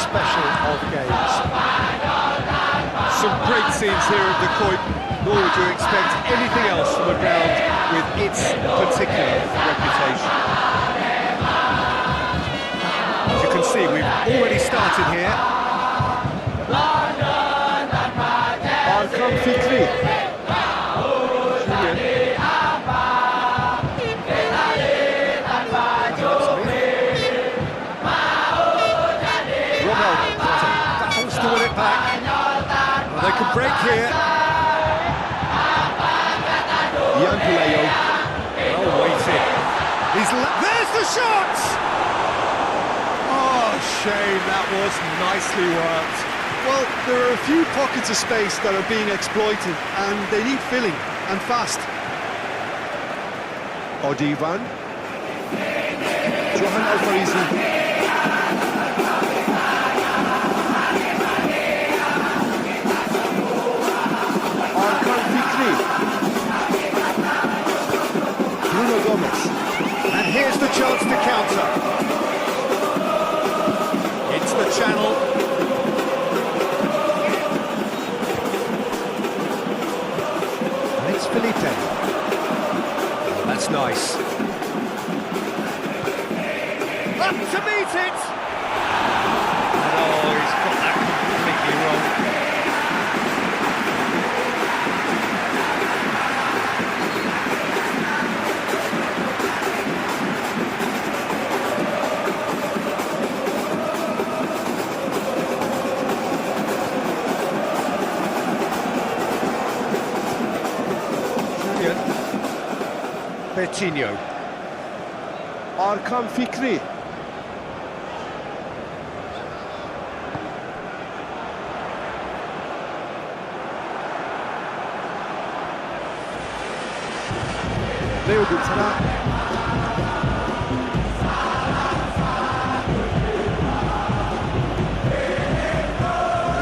special of games. Some great scenes here at the Coit, nor would you expect anything else from a ground with its particular reputation. As you can see, we've already started here. Arkan Fikri. Battles to win it back. Well, they can break here. Yankulayo. Well weighted. There's the shot! Oh, shame, that was nicely worked. Well, there are a few pockets of space that are being exploited, and they need filling, and fast. Odivan. Johan Alfarizi. Arkan Fikri. Bruno Gomez. And here's the chance to counter. It's the channel. And it's Felipe. That's nice. Up to meet it! And oh, he's got that completely wrong. Betinho. Arkan Fikri. Leo Gutara.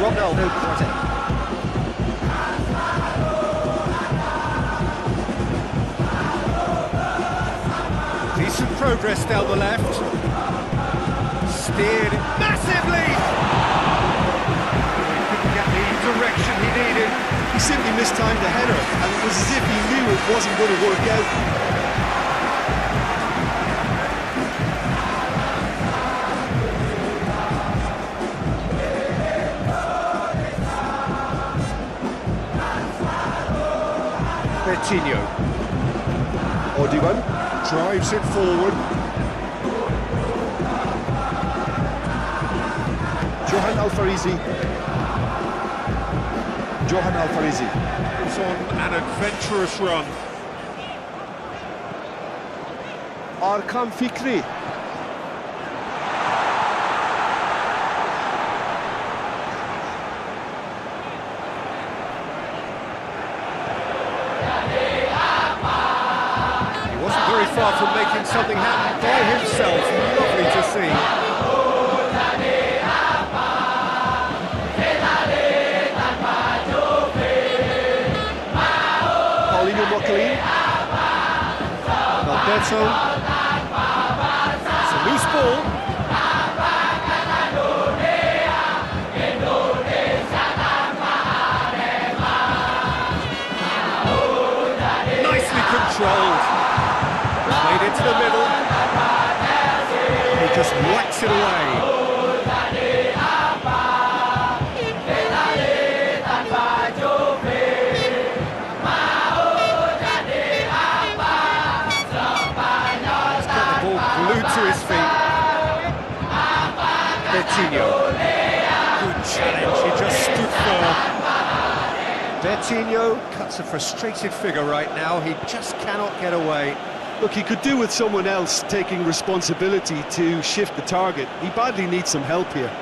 Ronaldo Corte. Decent progress down the left. Steered massively! He couldn't get the direction he needed. He simply mistimed the header, and it was as if he knew it wasn't going to work out. Betinho. Odivan drives it forward. Johan Alfarizi. Johan Alfarizi. It's on an adventurous run. Arkan Fikri. He wasn't very far from making something happen by himself. Lovely to see. Alberto. It's a loose ball. Nicely controlled. Played into the middle. He just whacks it away. To his feet. Betinho. Good challenge, he just stood firm. Betinho cuts a frustrated figure right now, he just cannot get away. Look, he could do with someone else taking responsibility to shift the target. He badly needs some help here.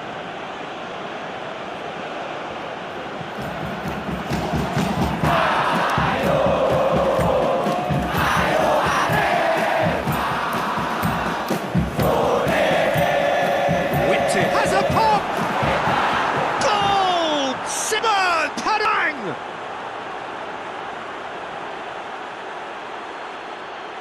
Has a pop! Goal! SEMEN PADANG!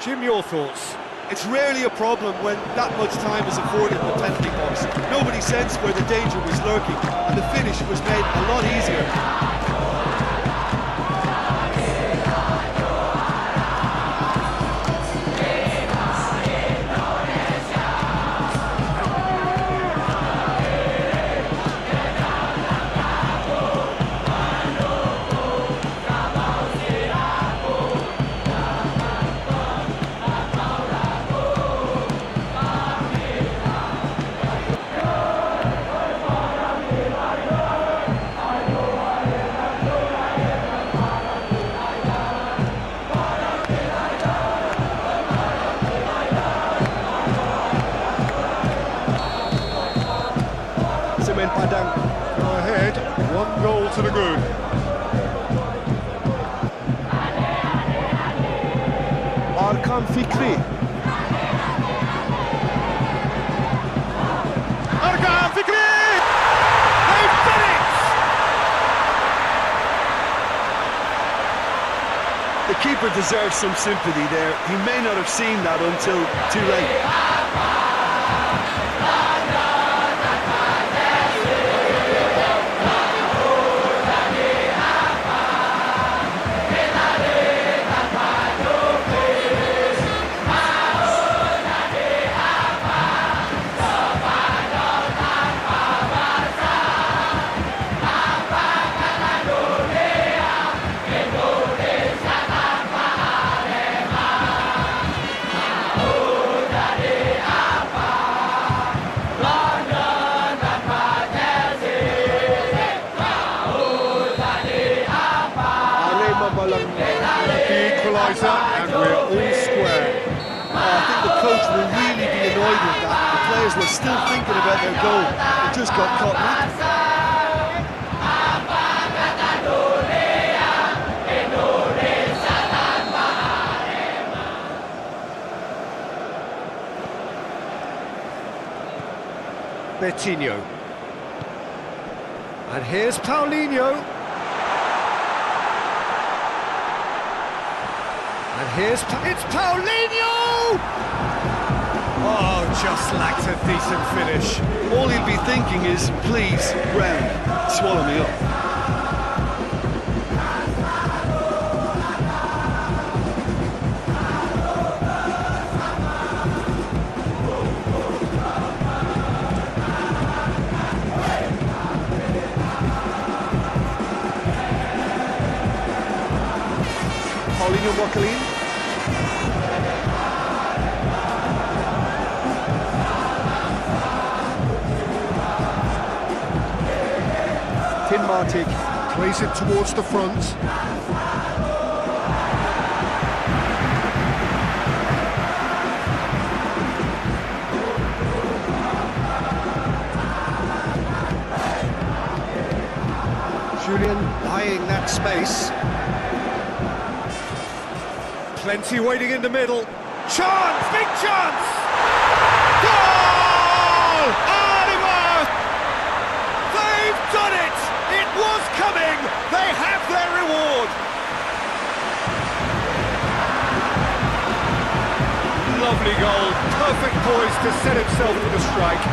Jim, your thoughts? It's rarely a problem when that much time is afforded in the penalty box. Nobody sensed where the danger was lurking, and the finish was made a lot easier. SEMEN Padang go ahead, 1 goal to the good. Arkan Fikri. Arkan Fikri! They've done it! The keeper deserves some sympathy there. He may not have seen that until too late. The equaliser, and we're all square. I think the coach will really be annoyed with that. The players were still thinking about their goal. It just got caught napping. Betinho. And here's Paulinho. And it's Paulinho! Oh, just lacked a decent finish. All he'll be thinking is, please, ground, swallow me up. Paulinho Boccalini. Martic plays it towards the front. Julian eyeing that space. Plenty waiting in the middle. Chance! Big chance! Goal! AREMA! They've done it! It was coming! They have their reward! Lovely goal. Perfect poise to set himself for the strike.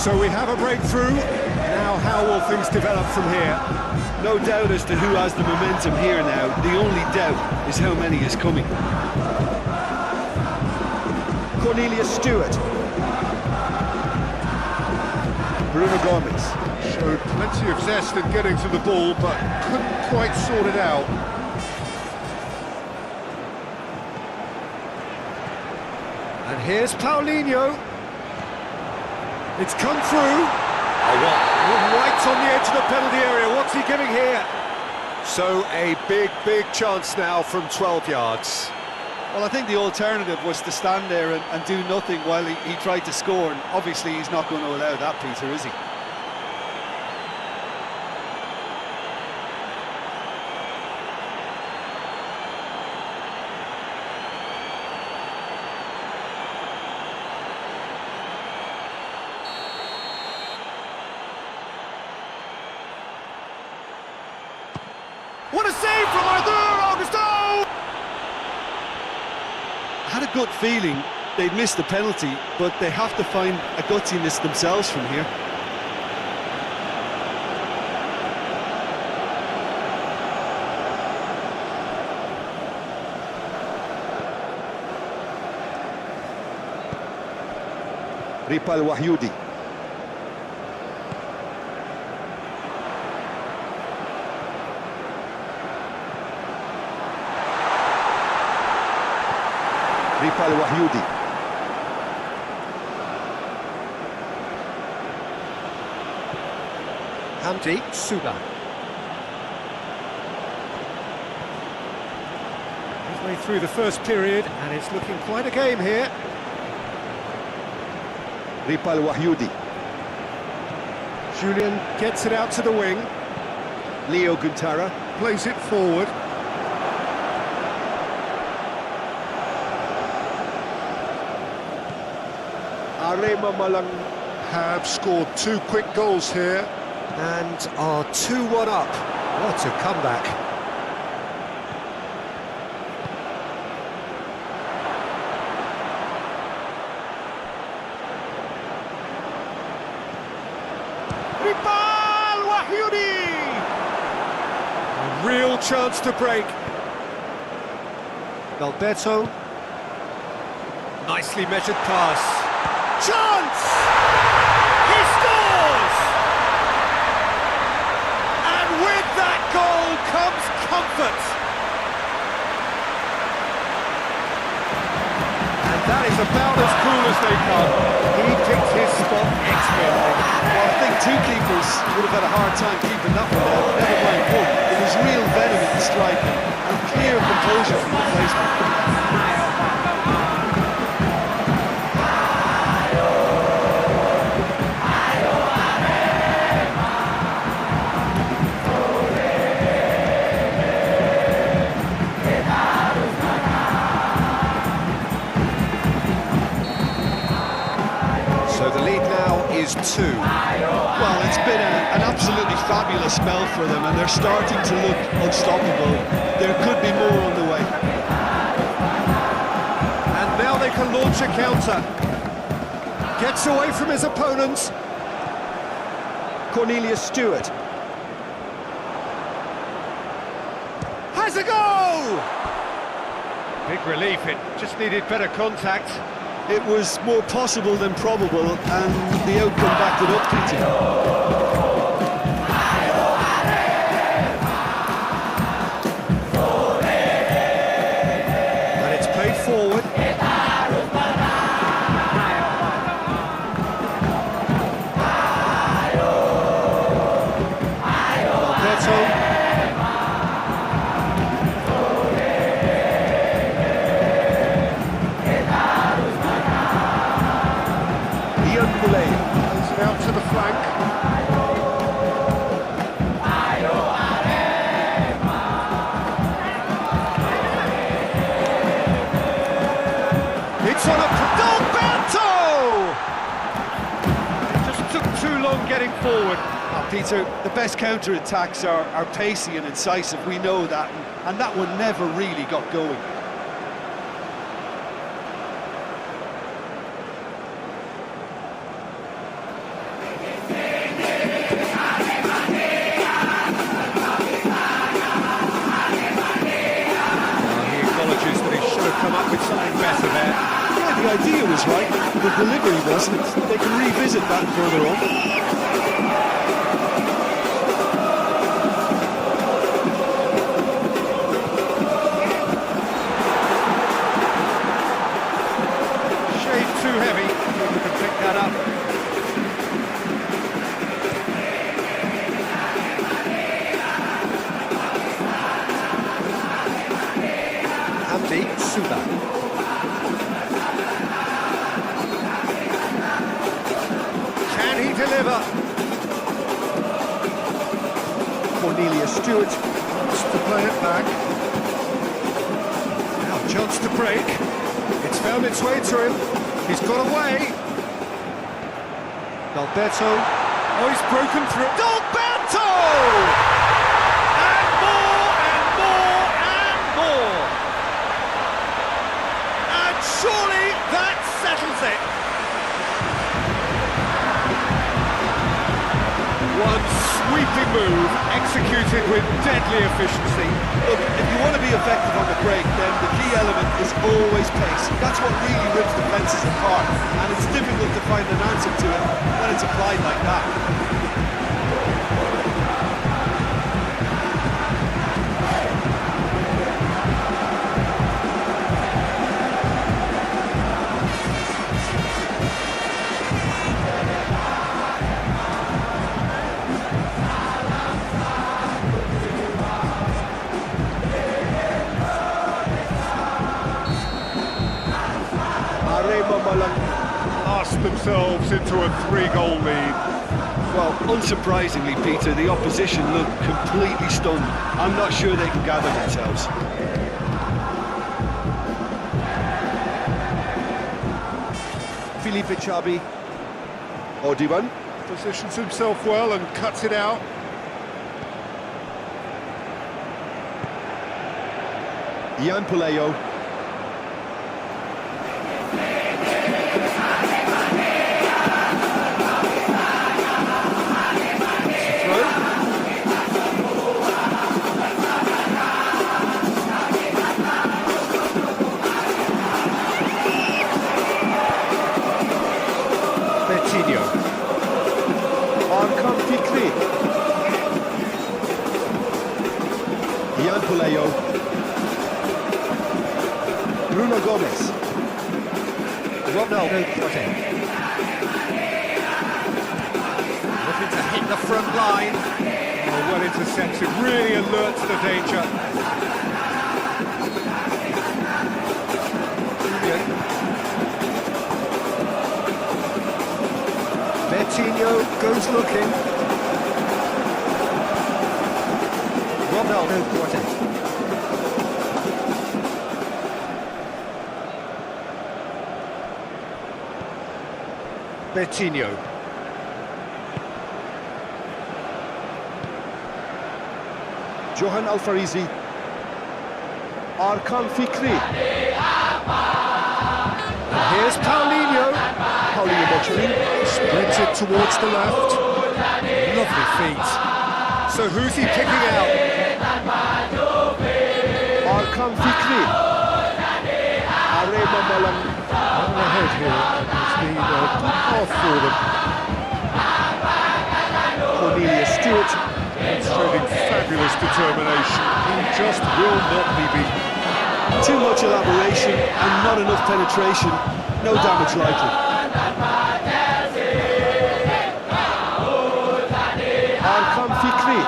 So we have a breakthrough. Now how will things develop from here? No doubt as to who has the momentum here now. The only doubt is how many is coming. Cornelius Stewart. Bruno Gomes. Showed plenty of zest in getting to the ball, but couldn't quite sort it out. And here's Paulinho. It's come through. Right on the edge of the penalty area. What's he giving here? So a big chance now from 12 yards. Well, I think the alternative was to stand there and do nothing while he tried to score, and obviously he's not going to allow that, Peter, is he? What a save from Arthur Augusto! I had a gut feeling they'd missed the penalty, but they have to find a gutsiness themselves from here. Ripal Wahyudi. Ripal Wahyudi. Hamdi Suba. Halfway through the first period, and it's looking quite a game here. Ripal Wahyudi. Julian gets it out to the wing. Leo Guntara plays it forward. AREMA Malang have scored 2 quick goals here. And are 2-1 up. What a comeback. Ripal Wahyudi! A real chance to break. Alberto. Nicely measured pass. Chance! He scores! And with that goal comes comfort. And that is about as cool as they come. He picked his spot expertly. Well, I think two keepers would have had a hard time keeping that one out, never mind one. It was real venom in the strike and clear composure from the placement. So the lead now is 2. Well, it's been an absolutely fabulous spell for them, and they're starting to look unstoppable. There could be more on the way. And now they can launch a counter. Gets away from his opponents. Cornelius Stewart. Has a goal! Big relief, it just needed better contact. It was more possible than probable, and the outcome backed it up, Peter. And it's played forward. Alberto. Plays it out to the flank. It's on a Alberto! It just took too long getting forward. Peter, the best counter-attacks are pacey and incisive, we know that, and that one never really got going. Come up with something better there. Yeah, the idea was right, the delivery wasn't. They can revisit that further on. Shade too heavy, we can pick that up. Hamdi Suba. Stewart wants to play it back. Now chance to break. It's found its way to him. He's got away. Alberto. Oh, he's broken through. Alberto! And more, and more, and more. And surely that settles it. One sweeping move, executed with deadly efficiency. Look, if you want to be effective on the break, then the key element is always pace. That's what really rips defences apart, and it's difficult to find an answer to it when it's applied like that. AREMA Lost themselves into a 3-goal lead. Well, unsurprisingly, Peter, the opposition look completely stunned. I'm not sure they can gather themselves. Felipe Chabi. Odivan. Positions himself well and cuts it out. Ian Puleo. Arkan Fikri. Ian Puleo. Bruno Gomez. Ronaldo cutting. Looking to hit the front line. Oh, well intercepted, really alert to the danger. Bertinho goes looking. Ronaldo cutting. Bertinho. Johan Alfarizi. Arkan Fikri. Here's Paulinho. Paulinho Bocelli. Sprinted towards the left. Lovely feet. So who's he picking out? Arkan Fikri. AREMA Malang. On ahead here. It's been a good half for them. Cornelius Stewart. Demonstrating fabulous determination. He just will not be beaten. Too much elaboration and not enough penetration. No damage likely. Arkan Fikri.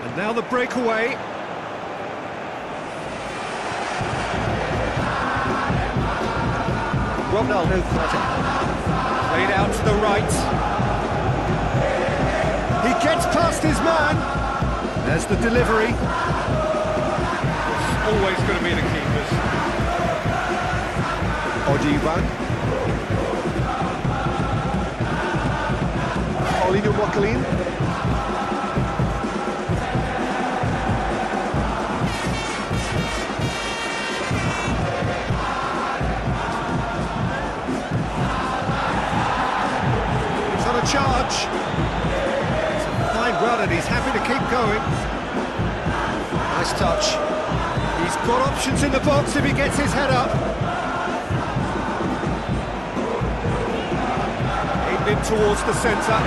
And now the breakaway. Ronaldo cutting. Played out to the right. He gets past his man. There's the delivery. It's always going to be the keepers. Odivan. Paulinho Bocelli. Charge. It's a fine run and he's happy to keep going. Nice touch. He's got options in the box if he gets his head up. Aimed in towards the centre.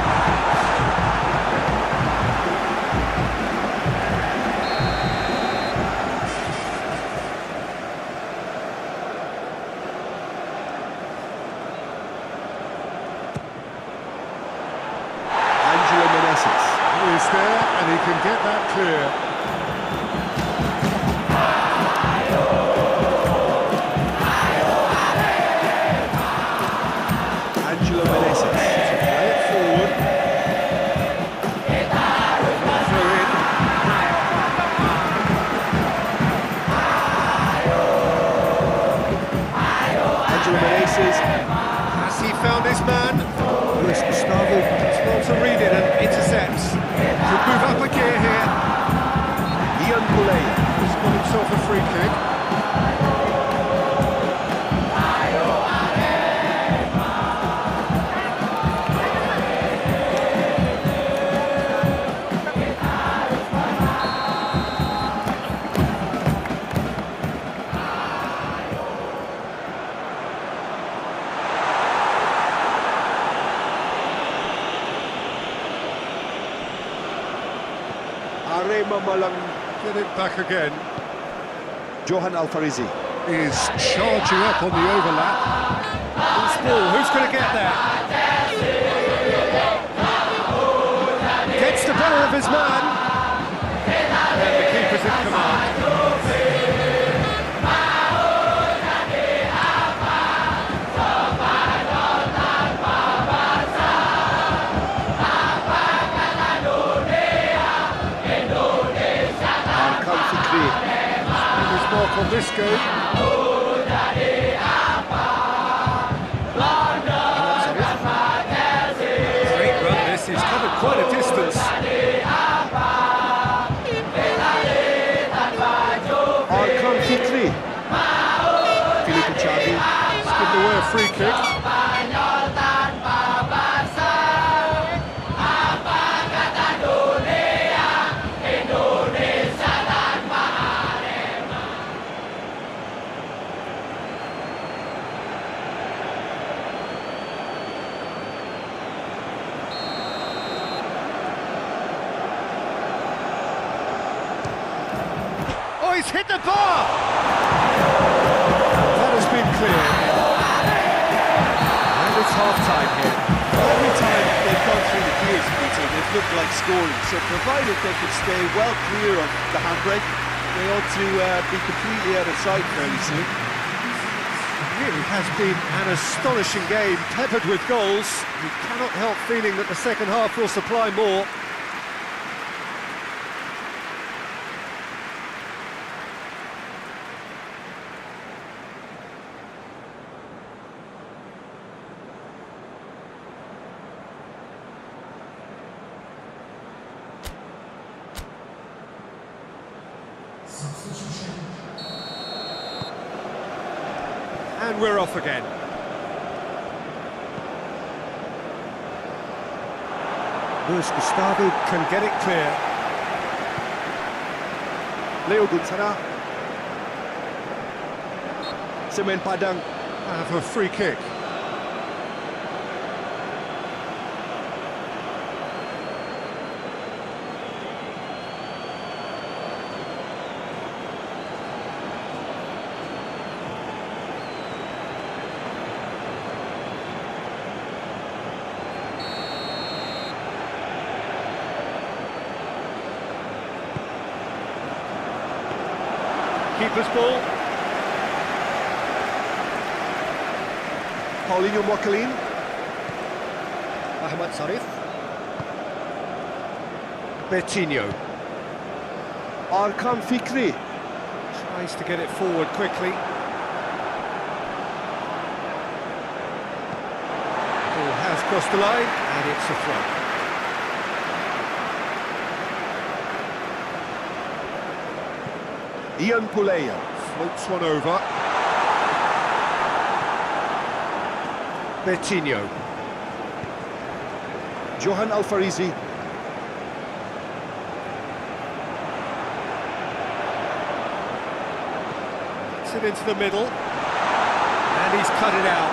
there, and he can get that clear. Play it forward. Through in. Angelo Meneses. Has he found his man? Luis Gustavo starts to read it and intercepts. Could move up a gear here. Ian Puley. He's got himself a free kick. AREMA malang Get it back again. Johan Alfarizi. Is charging up on the overlap. Loose ball, who's going to get there? Gets the better of his man. And the keeper's in command. His mark on this game. Great run this, he's covered quite a distance. Arkan Fikri. Filipe Chavi. He's given away a free kick. Oh, he's hit the bar! That has been clear. And it's half-time here. Every time they've gone through the gears, Peter, they've looked like scoring. So provided they can stay well clear of the handbrake, they ought to be completely out of sight fairly soon. It really has been an astonishing game, peppered with goals. You cannot help feeling that the second half will supply more. And we're off again. Luis Gustavo can get it clear. Leo Guntara. Semen Padang. Have a free kick. Keeper's ball. Paulinho Mokalin. Ahmad Sarif. Bertinho. Arkan Fikri. Tries to get it forward quickly. Ball has crossed the line, and it's a throw. Ian Puley. Floats one over. Bertinho. Johan Alfarizi. Gets it into the middle. And he's cut it out.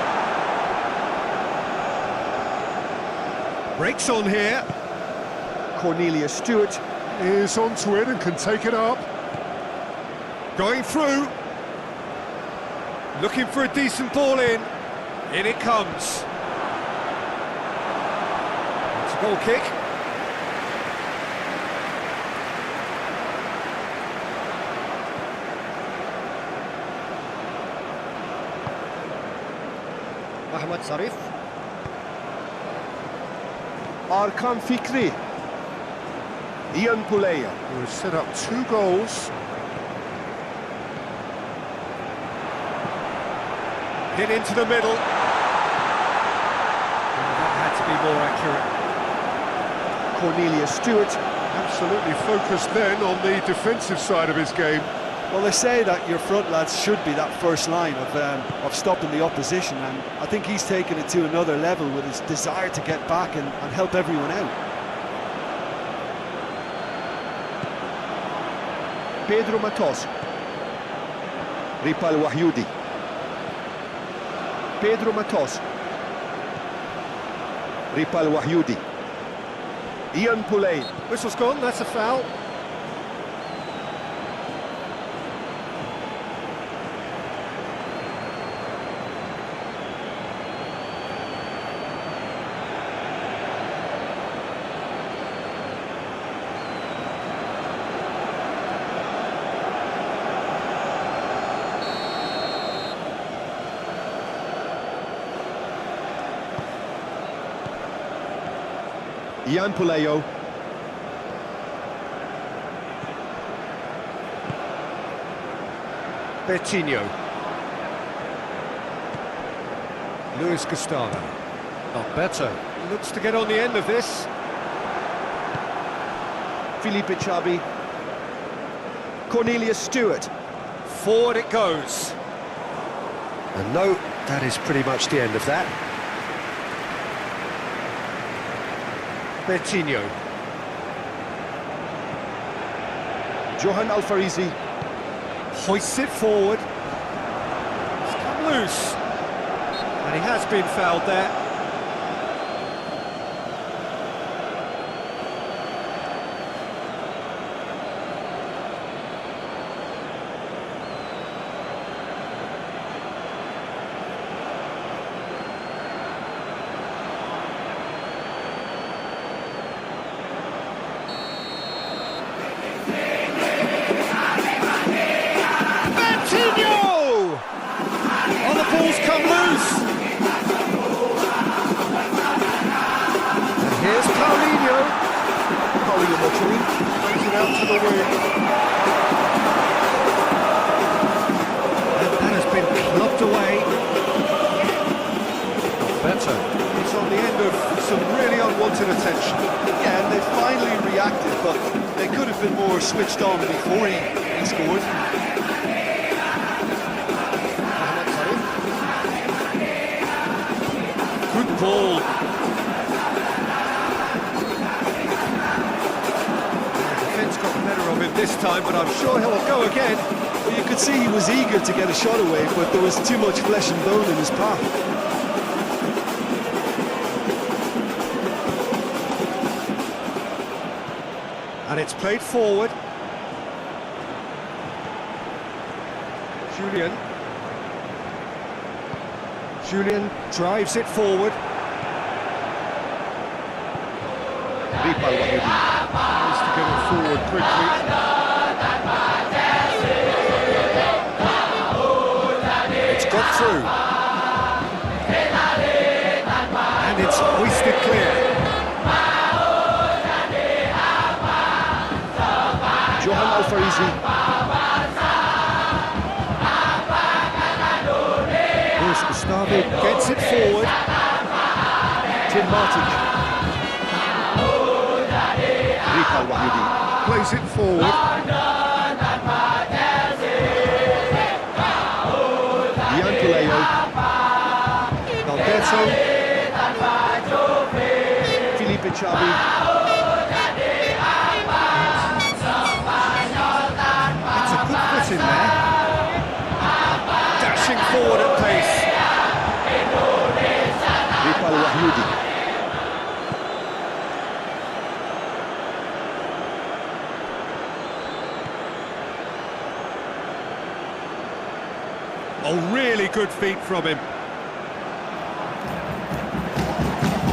Breaks on here. Cornelius Stewart. Is onto it and can take it up. Going through. Looking for a decent ball in. In it comes. It's a goal kick. Muhammad Sarif. Arkan Fikri. Ian Pulea, who has set up 2 goals. Hit into the middle. That had to be more accurate. Cornelius Stewart. Absolutely focused then on the defensive side of his game. Well, they say that your front lads should be that first line of stopping the opposition, and I think he's taken it to another level with his desire to get back and help everyone out. Pedro Matos. Ripal Wahyudi. Pedro Matos. Ripal Wahyudi. Ian Pulea. Whistle's gone, that's a foul. Ian Puleo. Bertinho. Luis Gustavo. Alberto looks to get on the end of this. Felipe Chabi. Cornelius Stewart. Forward it goes. And no, that is pretty much the end of that. Bertinho. Johan Alfarizi. Hoists it forward. It's come loose. And he has been fouled there. Ball's come loose. And here's Paulinho. Paulinho Mochuri plays it out to the wing. And that has been clubbed away. Better. It's on the end of some really unwanted attention. Yeah, and they finally reacted, but they could have been more switched on before he scored. Good ball. The defence got the better of him this time, but I'm sure he'll go again. Well, you could see he was eager to get a shot away, but there was too much flesh and bone in his path. And it's played forward. Julian drives it forward. Ripal Wahyudi needs to get it forward quickly. It's got through. And it's hoisted clear. Johan Alfarizi. Luis Gustavo gets it forward. Tim Martic. Ripal Wahyudi plays it forward. Ian Puleo. Alberto. Felipe Chabi. It's a good foot in there. Dashing forward at pace. Ripal Wahyudi. Oh, really good feet from him.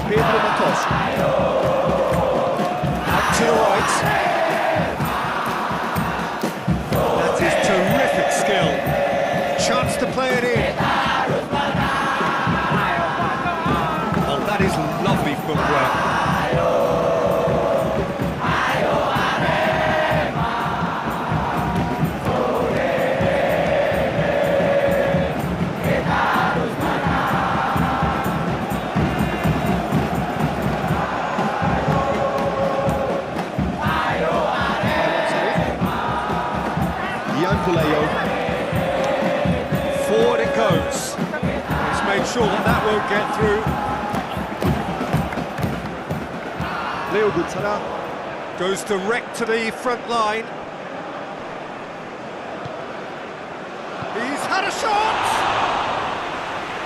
Pedro Matos. Up to the right. That is terrific skill. Chance to play it in. sure that that won't get through. Leo Gutsara. Goes direct to the front line. He's had a shot!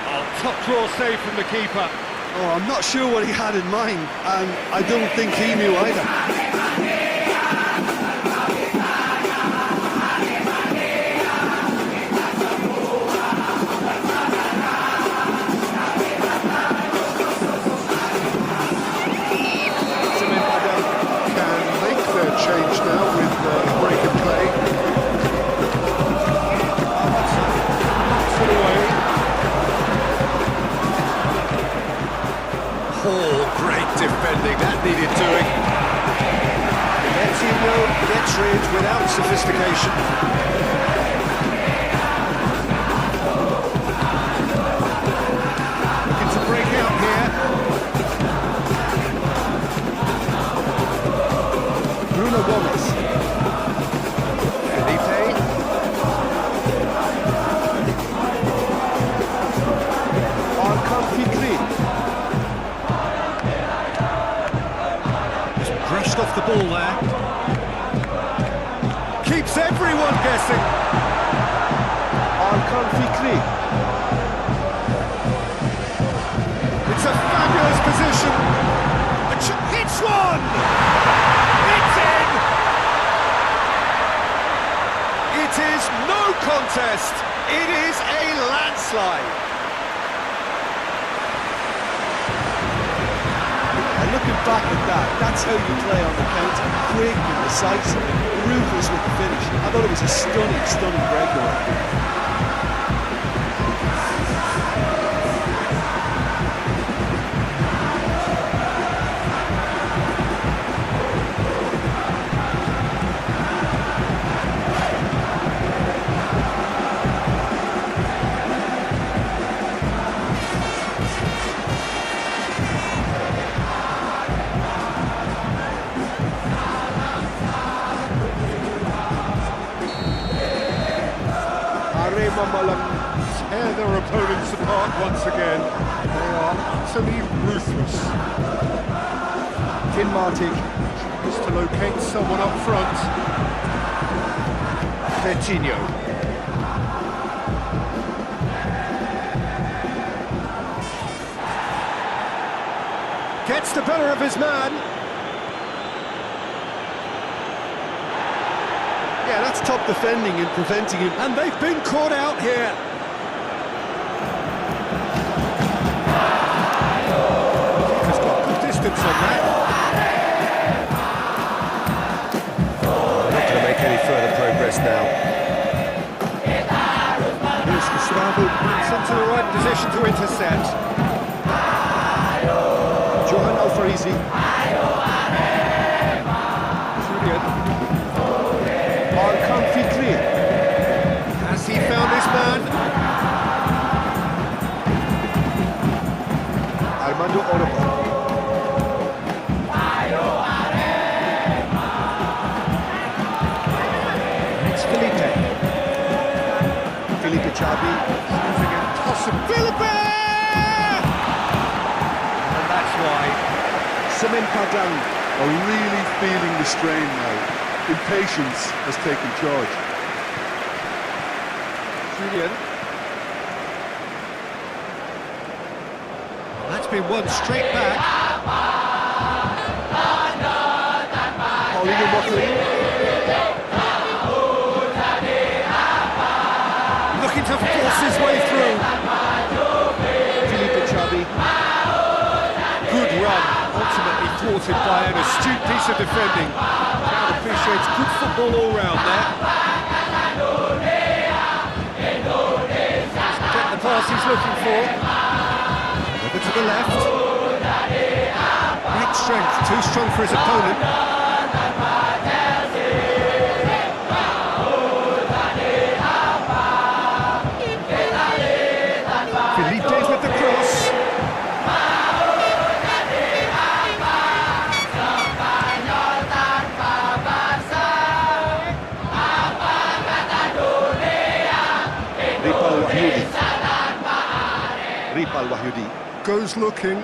Oh, top draw save from the keeper. Oh, I'm not sure what he had in mind, and I don't think he knew either. SEMEN PADANG can make their change now with break and play. Knocks it away. Oh, great defending, that needed doing. Coutinho gets rid without sophistication. Looking to break out here. Bruno Gomez. Felipe. Arkan Fikri. Brushed off the ball there. Keeps everyone guessing. Arkan Fikri. It's a fabulous position. Hits one! It's in! It is no contest. It is a landslide. And looking back at that, that's how you play on the counter. Quick and decisive, ruthless with the finish. I thought it was a stunning, stunning breakaway. AREMA tear their opponents apart once again. They are utterly ruthless. Kinmartic. Tries to locate someone up front. Coutinho. Gets the better of his man. Yeah, that's top defending and preventing him. And they've been caught out here. He's got good distance on that. Not going to make any further progress now. Here's Gustavo. It's into the right position to intercept. Johan Alfarisi. Julian. Arkan Fikri. Has he found his man? Armando Oropa. It's Felipe. Felipe Chabi. Felipe! And that's why. SEMEN PADANG are really feeling the strain now. Impatience has taken charge. Julian. That's been won straight back. Paulinho Motley. Looking to force his way through. Felipe Chabi. Good run, ultimately thwarted by an astute piece of defending. Crowd appreciates good football all round there. Get the pass he's looking for. Over to the left. Great strength, too strong for his opponent. Felipe with the cross. Ripa Ripal Wahyudi. Goes looking.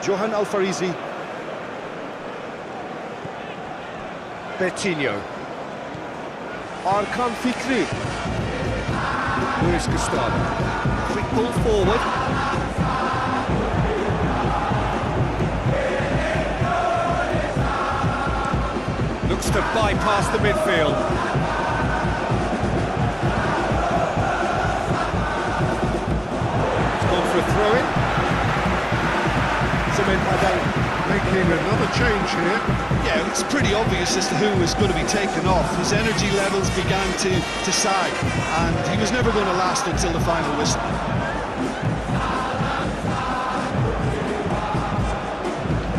Johan Alfarizi. Bertinho. Arkan Fikri. Luis Gustavo. Quick ball forward. Looks to bypass the midfield. It's gone for a throw-in. Semen Padang. Making another change here. Yeah, it's pretty obvious as to who was going to be taken off. His energy levels began to sag, and he was never going to last until the final whistle.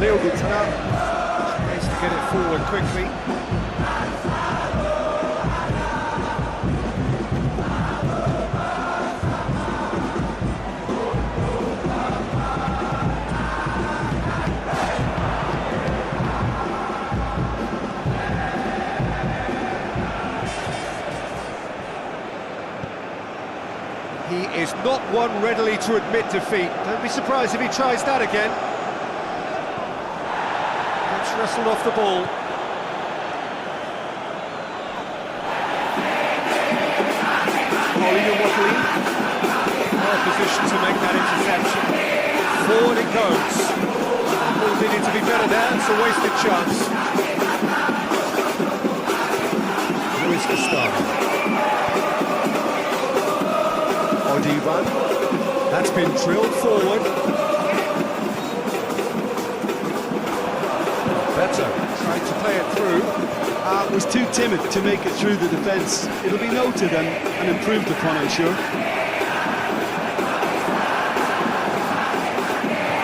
Leo Gutana Needs to get it forward quickly. He is not one readily to admit defeat. Don't be surprised if he tries that again. Gets wrestled off the ball. Paulinho Watley. Well positioned to make that interception. Forward it goes. Ball needed to be better there. It's a wasted chance. Luis Gustavo. Odivan. That's been drilled forward. Better trying to play it through. Was too timid to make it through the defence. It'll be noted and improved upon, I'm sure.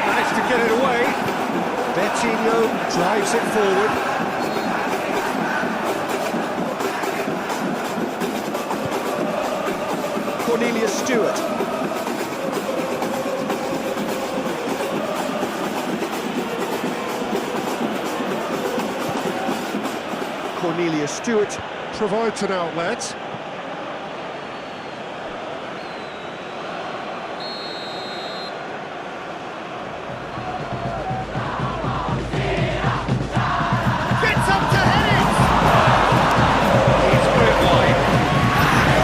Managed to get it away. Bertinho drives it forward. Cornelius Stewart. Cornelius Stewart Provides an outlet. Gets up to head it! He's put it wide.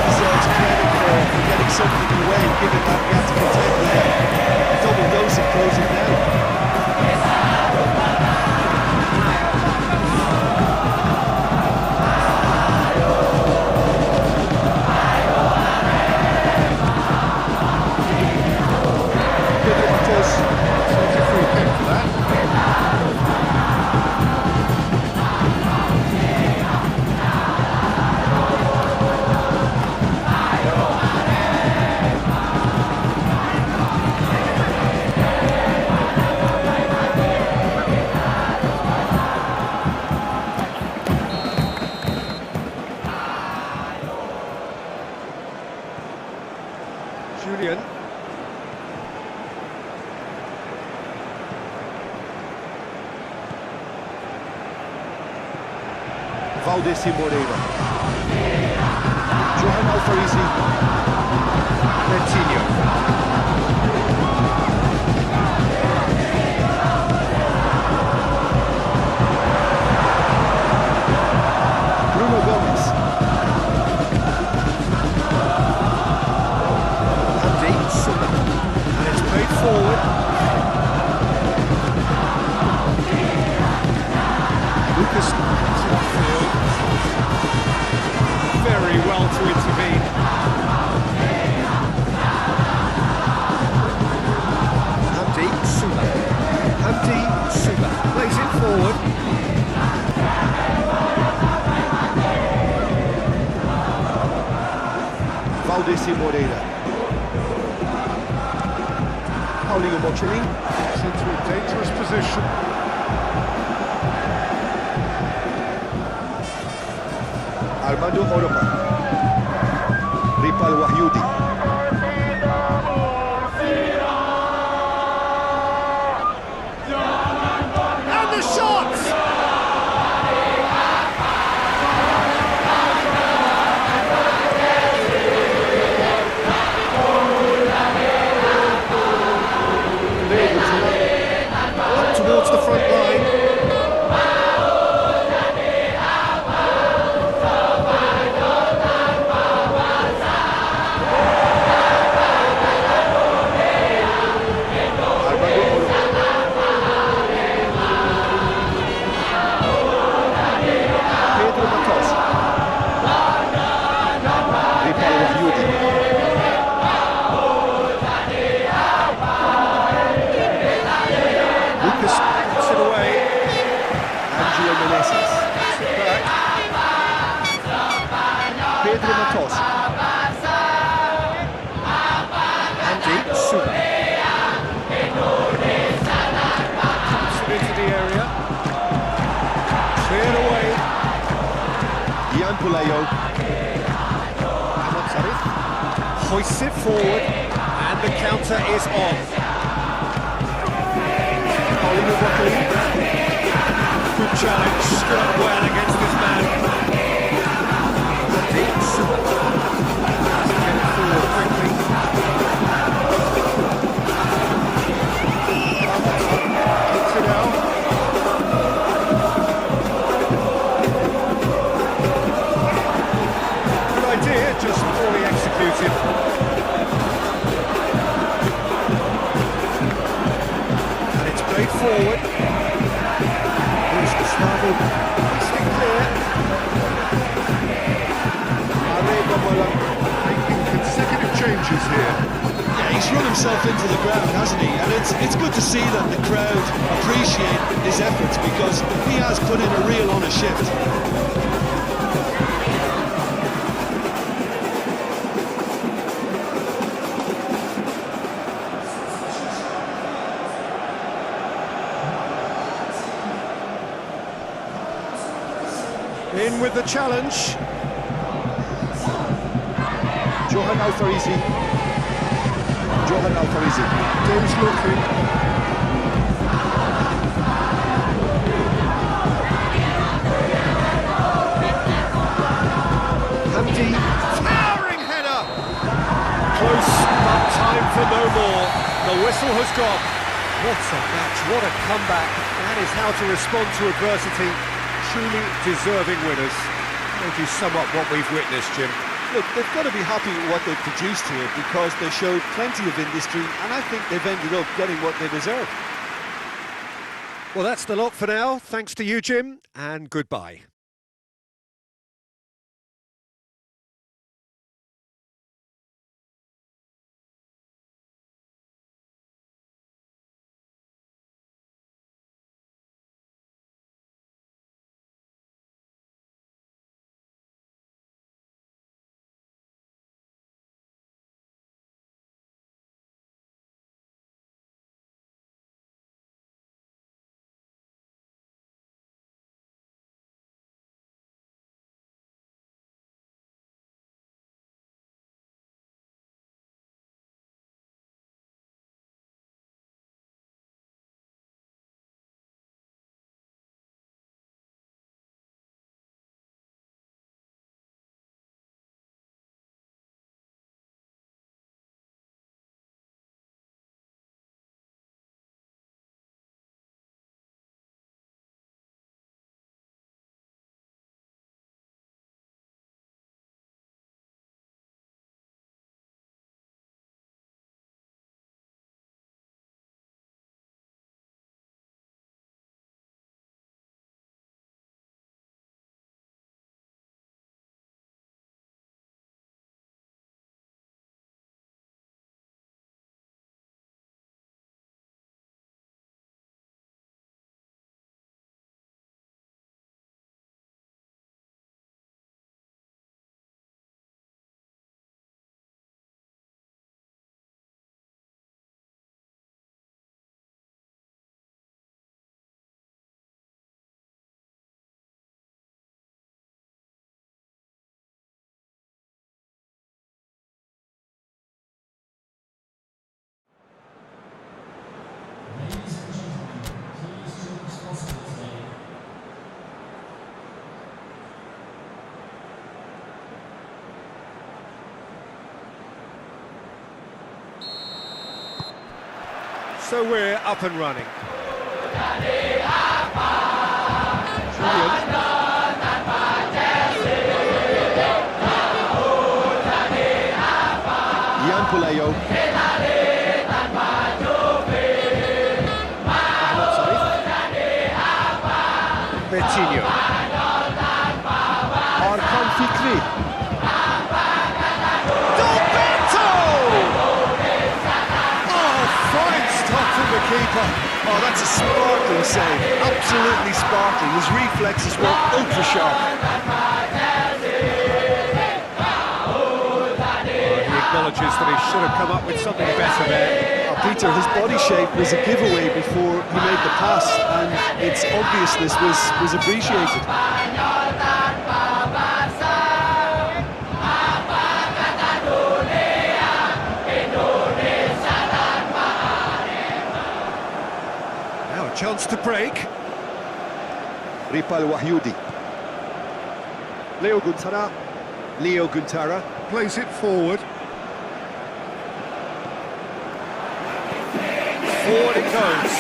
deserves credit for getting something away, given that he had to contend there. Double dose of closing down. Julian. Valdeci Moreira. Johan Alfarizi. Bertinho. Bruno Gomes. And it's played forward. Lucas to the field. Very well to intervene. Hamdi Sula plays it forward. Valdeci Moreira. Paulinho Mocelin. It's into a dangerous position. Armando Oropa. Ripal Wahyudi. And the shot! towards the front line. Hoists it forward, and the counter is on. Good challenge, stood up well against this man. Deep. Get it forward quickly. Kicks it out. Good idea, just poorly executed. Forward. Here's Gustavo. Stick clear. AREMA making consecutive changes here. Yeah, he's run himself into the ground, hasn't he? And it's good to see that the crowd appreciate his efforts because he has put in a real honest shift. In with the challenge. Johan Alfarizi. Dave's looking. Hamdi. Towering header. Close, but time for no more. The whistle has gone. What a match, what a comeback. That is how to respond to adversity. Truly deserving winners. How do you sum up what we've witnessed, Jim? Look, they've got to be happy with what they've produced here because they showed plenty of industry and I think they've ended up getting what they deserve. Well, that's the lot for now. Thanks to you, Jim, and goodbye. So we're up and running. Ian Pulayo. Bertinho. Arkan Fikri. Gilberto! Oh, fine stop from the keeper. Oh, that's a sparkling save. Absolutely sparkling. His reflexes were ultra sharp. He acknowledges that he should have come up with something better there. Peter, his body shape was a giveaway before he made the pass, and its obviousness was appreciated. Now a chance to break. Ripal Wahyudi. Leo Guntara. Plays it forward. Forward it goes.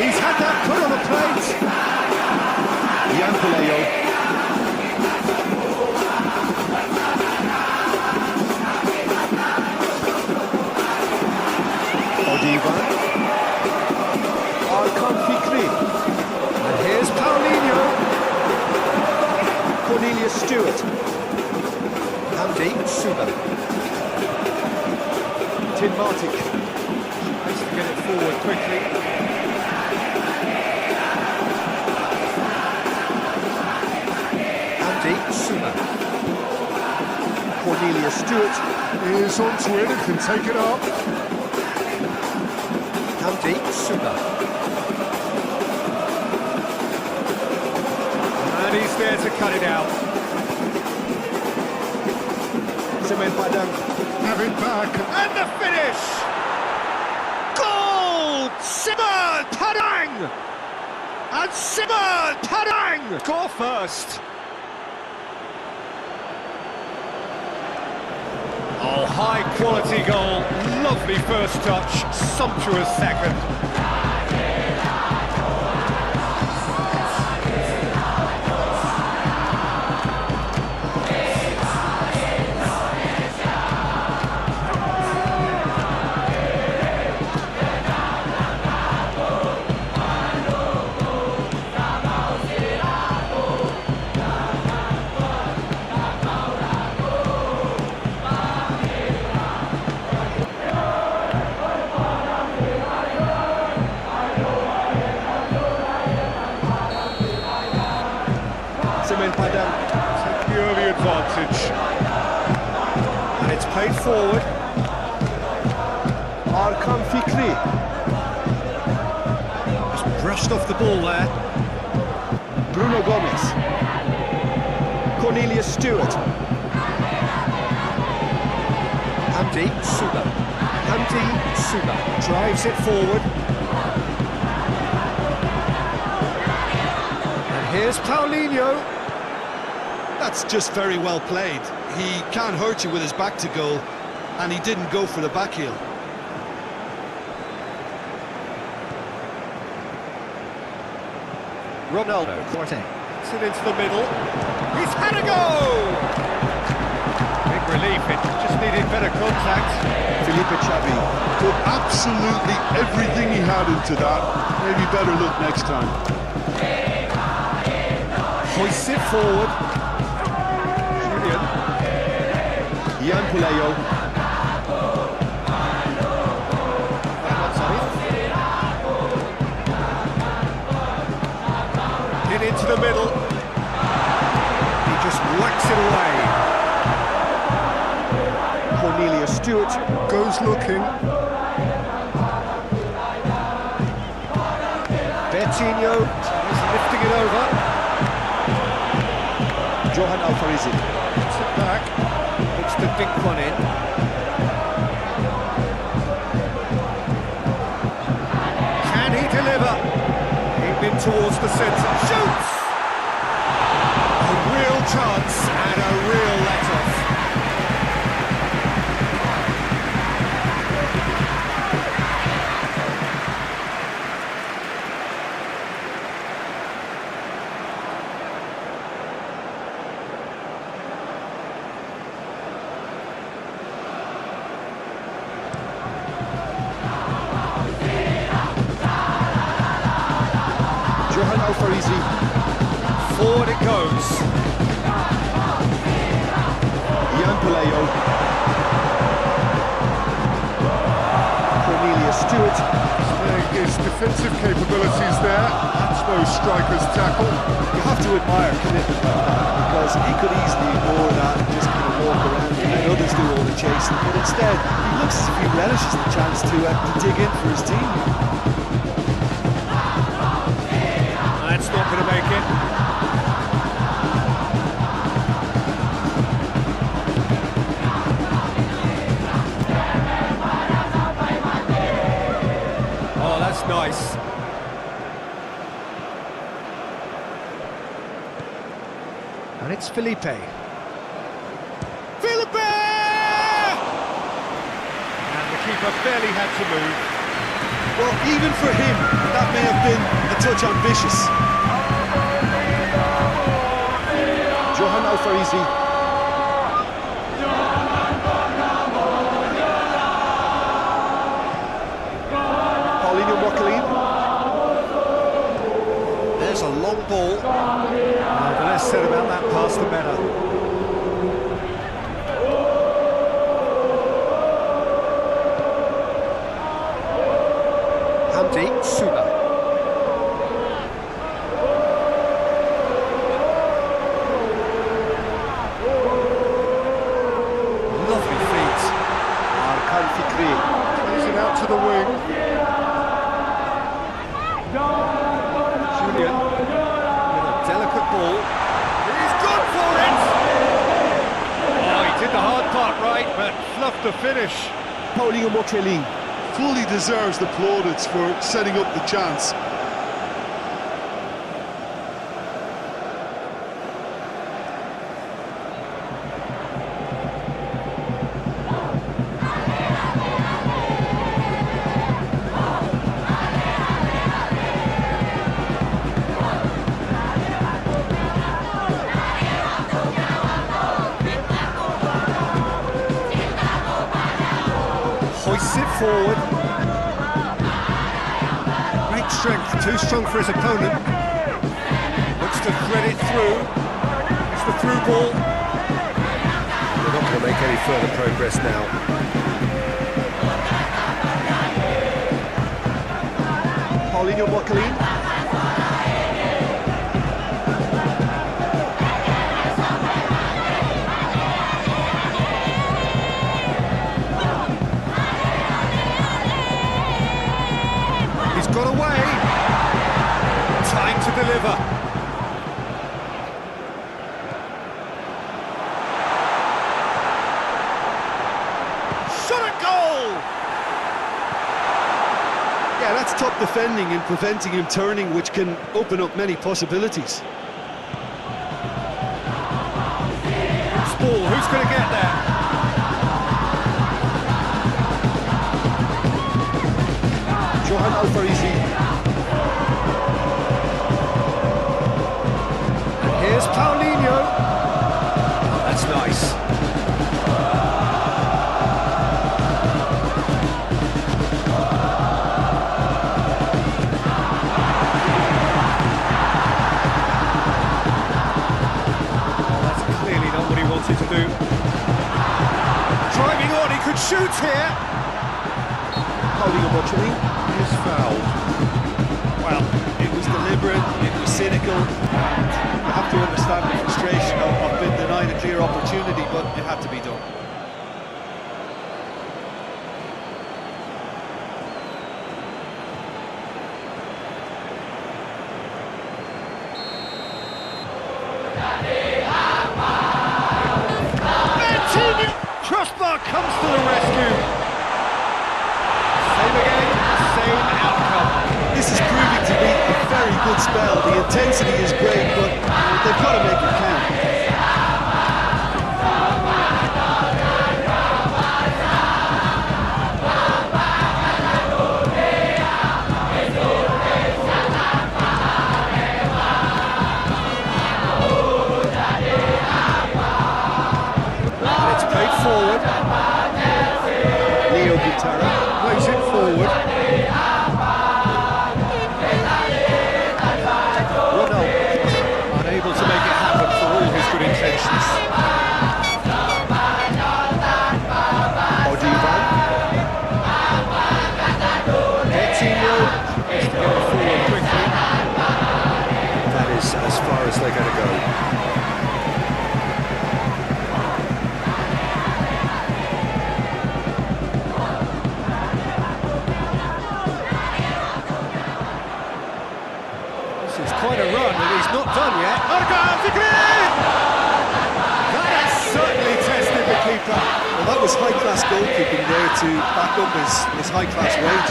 He's had that put on a plate. Ian Pulayo. Odivan. Arkan Fikri. And here's Paulinho. Cornelius Stewart. Hamdi Suba. Tin Martic. Tries to get it forward quickly. Hamdi Suba. Cornelius Stewart. Is onto it and can take it up. Hamdi Suba. And he's there to cut it out. Semen Padang. Have it back. And the finish! Goal! Simak Padang! And Simak Padang score first. Oh, high quality goal. Lovely first touch. Sumptuous second. Semen Padang. Take the early advantage. And it's played forward. Arkan Fikri. Just brushed off the ball there. Bruno Gomez. Cornelius Stewart. Hamdi Suba. Hamdi Suba drives it forward. And here's Paulinho. That's just very well played. He can't hurt you with his back to goal, and he didn't go for the back heel. Ronaldo. It's it into the middle. He's had a go! Big relief, it just needed better contact. Felipe Chavi. Put absolutely everything he had into that. Maybe better look next time. Hoists it forward. Julian. Ian Pulayo. Hit into the middle. He just whacks it away. Cornelius Stewart. Goes looking. Bertinho is lifting it over. Johan Alfarizi. Puts it back. Looks to dink one in. Can he deliver? Aimed in towards the centre. Shoots! A real chance and a real let-off. Forward it goes. Displaying his defensive capabilities there. That's no striker's tackle. You have to admire commitment like that, because he could easily ignore that and just kind of walk around and let others do all the chasing, but instead he looks as if he relishes the chance to dig in for his team. That's not going to make it. Oh, that's nice. And it's Felipe. Felipe! And the keeper barely had to move. Well, even for him, that may have been a touch ambitious. Johan Alfarizi. Paulinho Mokalin. There's a long ball. The less said about that pass, the better. Hamdi Sula. Lovely feet. Arkan Fikri. Plays it out to the wing. Julian with a delicate ball. He's gone for it! Oh, he did the hard part right, but fluffed the finish. Paulinho Mokalin. Fully deserves the plaudits for setting up the chance. Hoists it forward. Great strength, too strong for his opponent. Looks to thread it through. It's the through ball. They're not going to make any further progress now. Paulinho Mokalin. Got away. Time to deliver. Shot at goal! Yeah, that's top defending and preventing him turning, which can open up many possibilities. Ball, who's going to get there? Johan Alfarizi. And here's Paulinho. That's nice. That's clearly not what he wanted to do. Driving on, he could shoot here. Paulinho Mokalin. Is fouled. Well, it was deliberate, it was cynical, and you have to understand the frustration of being denied a clear opportunity, but it had to be done. Crossbar comes to the rescue. Same again, same outcome. This is proving to be a very good spell. The intensity is great, but they've got to make it count. It's played forward. Leo Guitarra Plays it forward. get it forward quickly. That is as far as they're going to go. This is quite a run, and he's not done yet. That has certainly tested the keeper. Well, that was high-class goalkeeping there to back up his high-class range.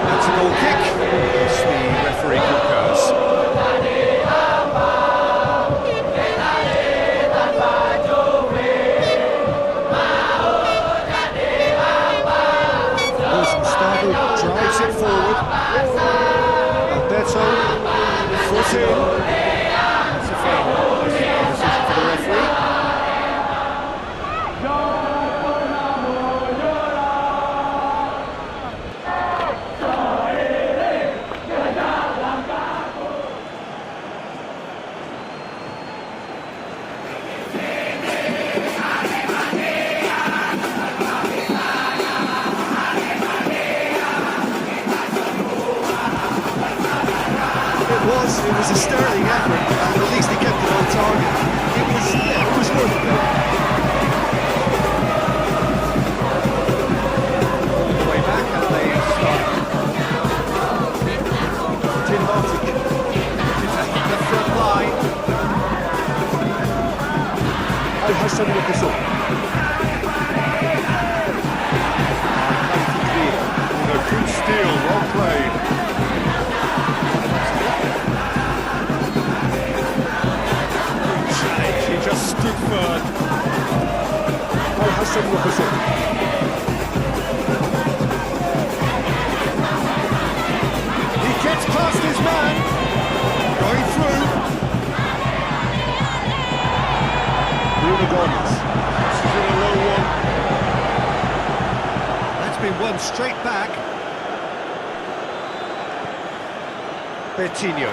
That's a goal kick. Yes, the referee concurs. Gustavo drives it forward. Alberto, foot in. That's a foul. Decision for the referee. It was a sterling effort, and at least he kept it on target. It was worth it. All the way back and they start. Tim Martic. Attacking the front line. Al-Hassan Wakasov. Good steal, well played. He just stood firm. Al-Hassan Wakasov. He gets past his man. Going through. Bruno Gomez. This is in a low one. That's been won straight back. Bertinho.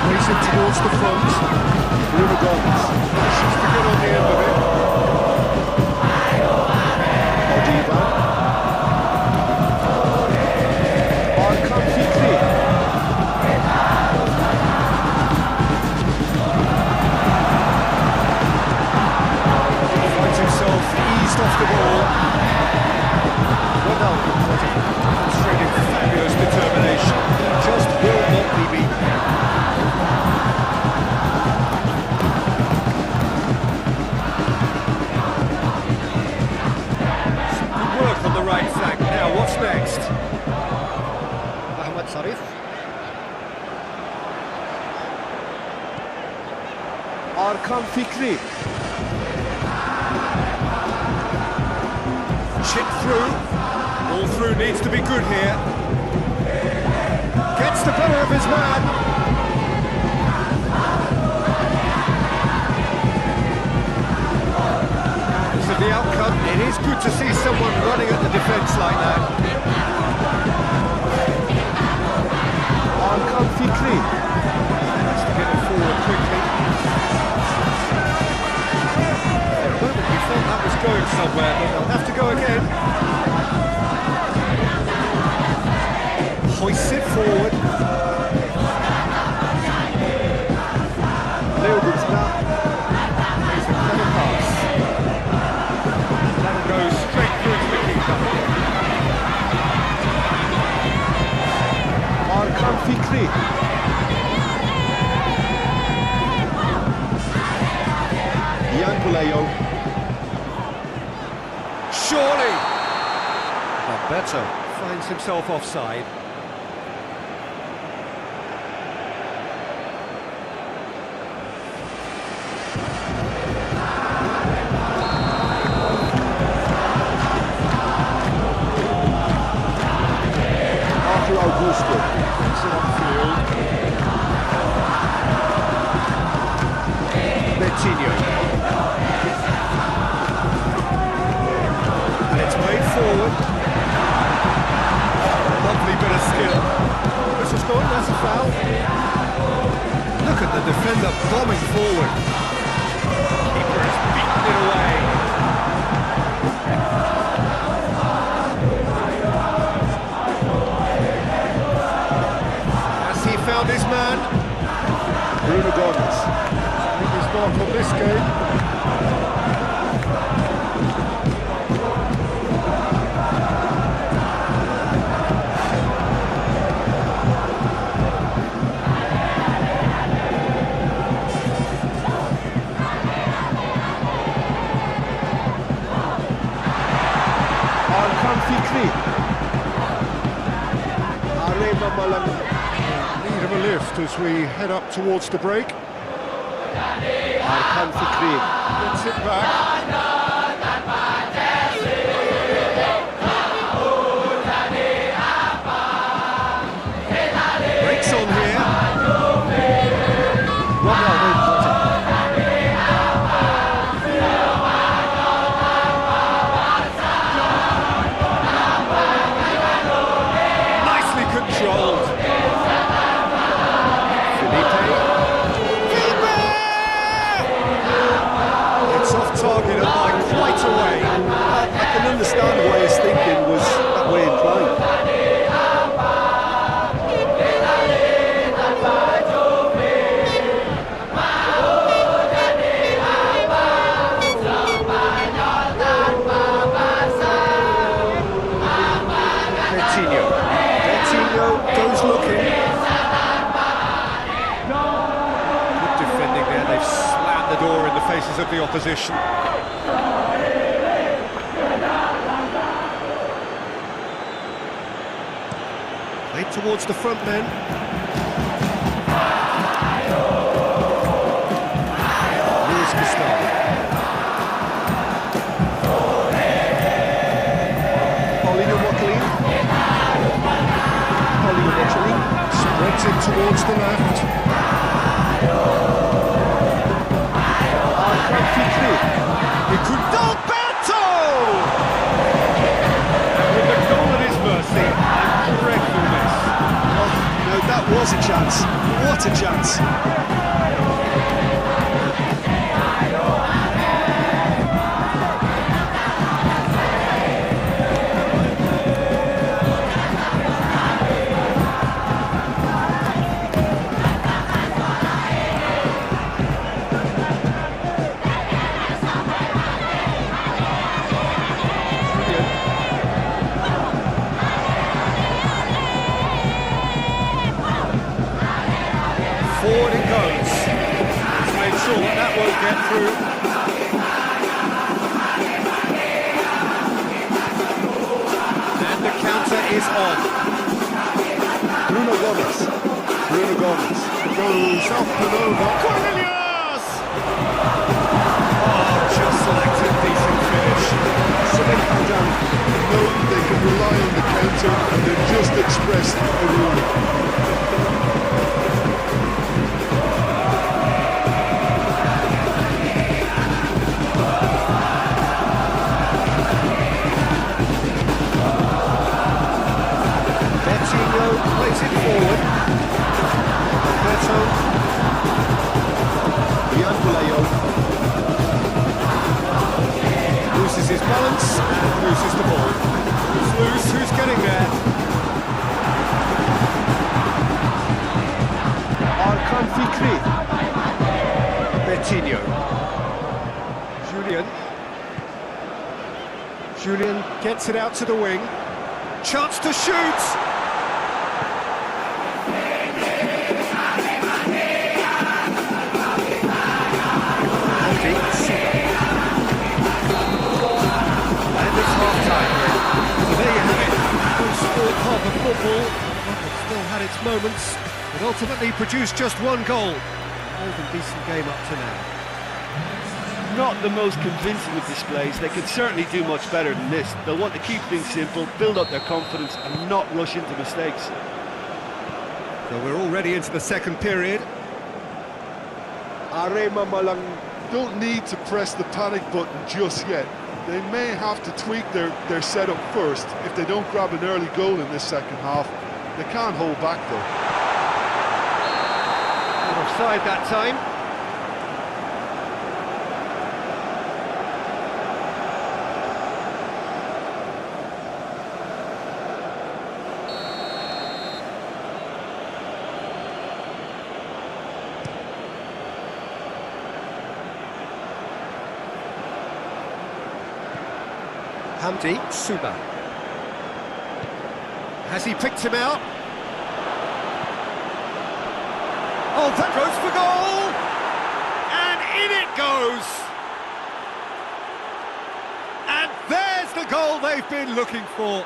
Racing towards the front. Bruno Gomez. Just to get on the end of it. Odiba. Arkan Fikri. Finds himself eased off the ball. Ronaldo demonstrating fabulous determination. He just will not be beaten. Good work on the right flank. Now, what's next? Ahmad Sarif. Arkan Fikri. Chip through. All through needs to be good here. Gets the better of his man. Because of the outcome, it is good to see someone running at the defence like that. Arkan Fikri. Has to get it forward quickly. For a moment we thought that was going somewhere, but they'll have to go again. Hoists it forward. Leo Gustavo. Makes a clever pass. That goes straight through to the keeper. Arkan Fikri. Yan Pulayo. Surely! Alberto finds himself offside. The defender bombing forward. Keeper has beaten it away. Has he found his man? Bruno Gomez. Making his mark on this game. AREMA malang. Need of a lift as we head up towards the break. Gets it back. Breaks on here. Nicely controlled. It's off target and by quite a way. I can understand why his thinking was that way inclined. Coutinho goes looking. Good defending there, they've slammed the door in the faces of the opposition. Played towards the front men. Luis Gustavo. Spreads it towards the left. Alberto! And with the goal at his mercy, and dreadful miss. Oh, no, that was a chance. What a chance. Forward it goes. He's made sure that that won't get through. And the counter is on. Bruno Gomez. Bruno Gomez goes up and over. Cornelius! Oh, just selected decent finish. SEMEN PADANG know they can rely on the counter and they've just expressed a rule. Plays it forward. Alberto. Loses his balance and loses the ball. Who's loose? Who's getting there? Arkan Fikri. Bertinho. Julian gets it out to the wing. Chance to shoot! And it's half-time. So there you have it. Full sport half of football. It still had its moments, but ultimately produced just one goal. More than decent game up to now. Not the most convincing of displays. They could certainly do much better than this. They'll want to keep things simple, build up their confidence and not rush into mistakes. So we're already into the second period. AREMA malang don't need to press the panic button just yet. They may have to tweak their setup first if they don't grab an early goal in this second half. They can't hold back though. Offside. offside that time. Hamdi Suba. Has he picked him out? Oh, that goes for goal! And in it goes! And there's the goal they've been looking for.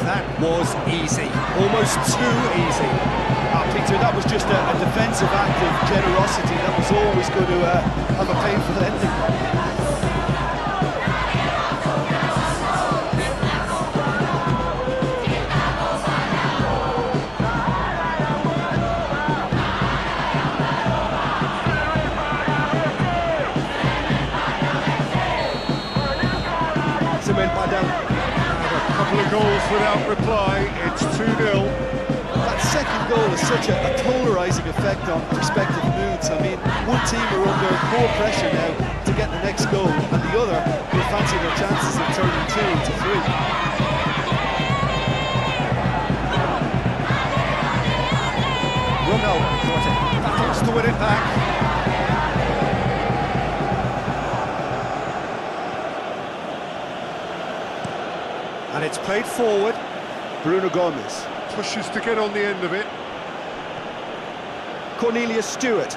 That was easy, almost too easy. Peter, that was just a defensive act of generosity that was always going to have a painful ending. SEMEN PADANG. A couple of goals without reply, it's 2-0. That second goal has such a polarising effect on prospective moods. I mean, one team are under more pressure now to get the next goal, and the other will fancy their chances of turning 2 into 3. Ronaldo battles to win it back. And it's played forward. Bruno Gomez pushes to get on the end of it. Cornelius Stewart.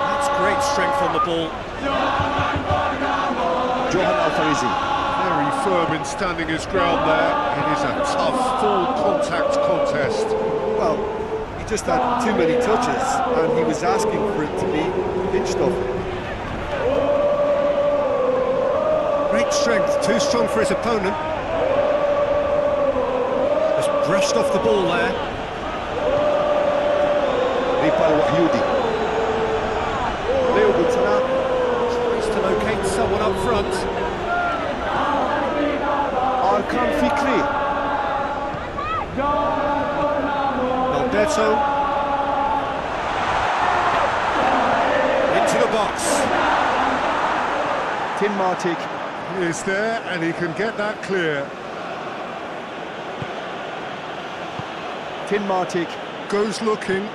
That's great strength on the ball. Johan Alfarizi. Very firm in standing his ground there. It is a tough, full-contact contest. Well, he just had too many touches, and he was asking for it to be pinched off. Great strength, too strong for his opponent. Just brushed off the ball there. Tries to locate someone up front. Alberto. Into the box. Tim Martic. He is there, and he can get that clear. Tim Martic. Goes looking.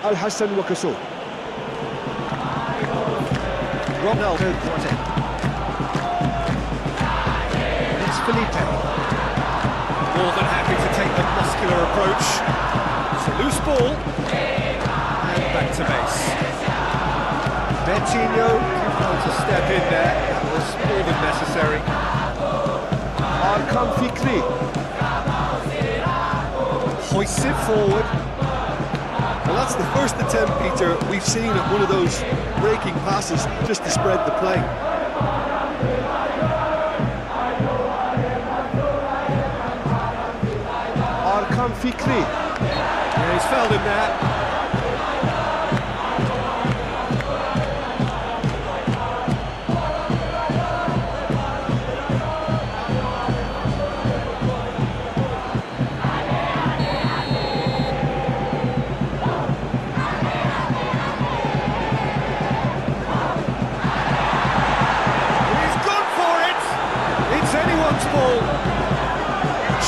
Al-Hassan Wakaso. Ronaldo. It's Felipe. More than happy to take the muscular approach. It's a loose ball. And back to base. Bertinho able to step in there. That was more than necessary. Arkan Fikri. Hoists it forward. Well, that's the first attempt, Peter, we've seen at one of those breaking passes just to spread the play. Arkan Fikri. Yeah, he's fouled him there.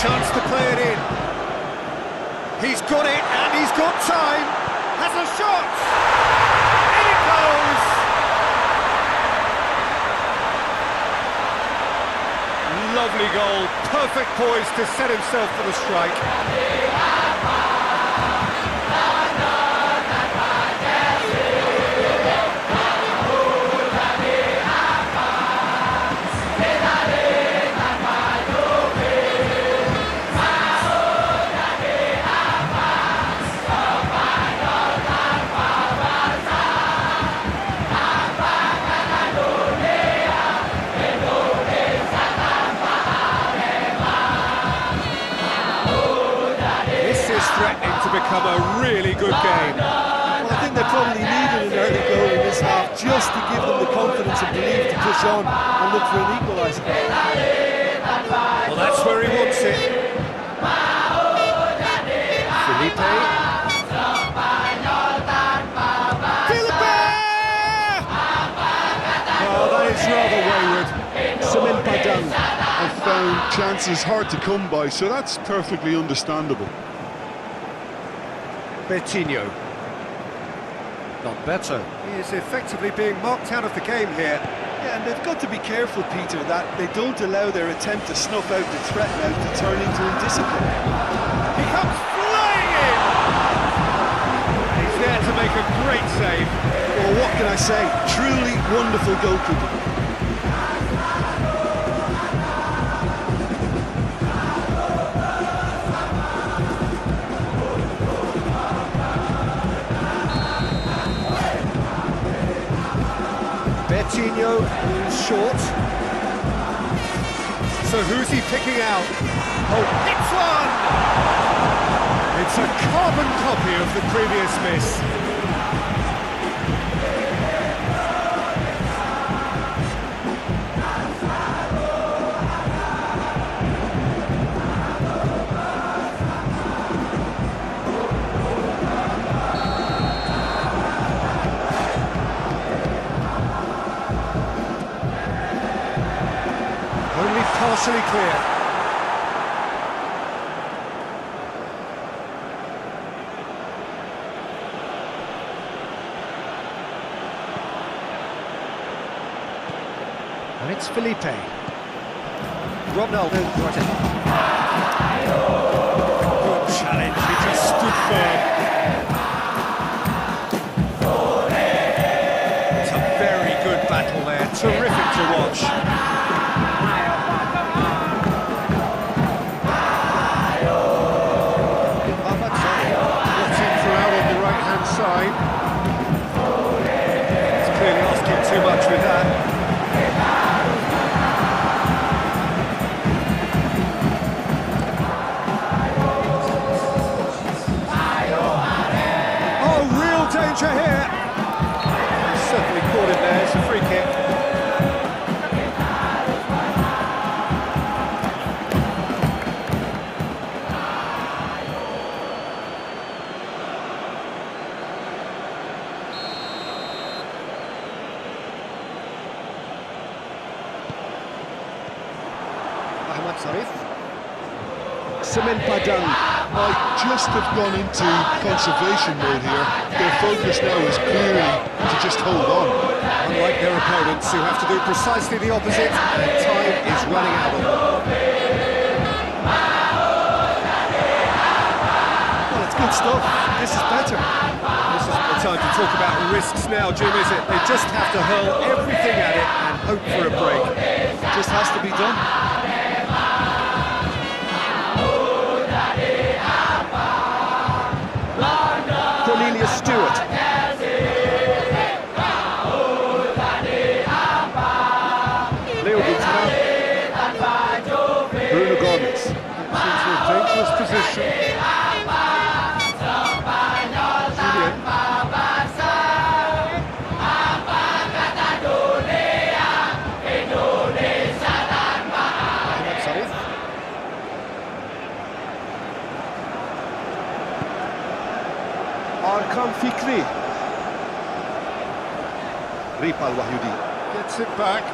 Chance to play it in. He's got it, and he's got time. Has a shot. In it goes. Lovely goal. Perfect poise to set himself for the strike. Threatening to become a really good game. Well, I think they probably needed an early goal in this half just to give them the confidence and belief to push on and look for an equaliser. Well, that's where he wants it. Felipe. Oh, that is rather wayward. SEMEN PADANG have found chances hard to come by, so that's perfectly understandable. Bertinho. Not better. He is effectively being marked out of the game here. Yeah, and they've got to be careful, Peter, that they don't allow their attempt to snuff out the threat now to turn into indiscipline. He comes flying in! He's there to make a great save. Well, what can I say? Truly wonderful goalkeeping. Bertinho is short. So who's he picking out? Oh, it's one! It's a carbon copy of the previous miss. Only partially clear. And it's Felipe. Ronaldo got it. Good challenge, he just stood firm. It's a very good battle there, terrific to watch. Side. It's clearly asking too much with that. Oh, real danger here. He's certainly caught him there. It's a free kick. SEMEN PADANG Might just have gone into conservation mode here. Their focus now is clearly to just hold on. Unlike their opponents who have to do precisely the opposite, and time is running out on them. Well, it's good stuff. This is better. This isn't the time to talk about risks now, Jim, is it? They just have to hurl everything at it and hope for a break. It just has to be done. Stewart. Leo Gutierrez. Bruno Gomez. Into a dangerous position. Arkan Fikri. Ripal Wahyudi. Gets it back.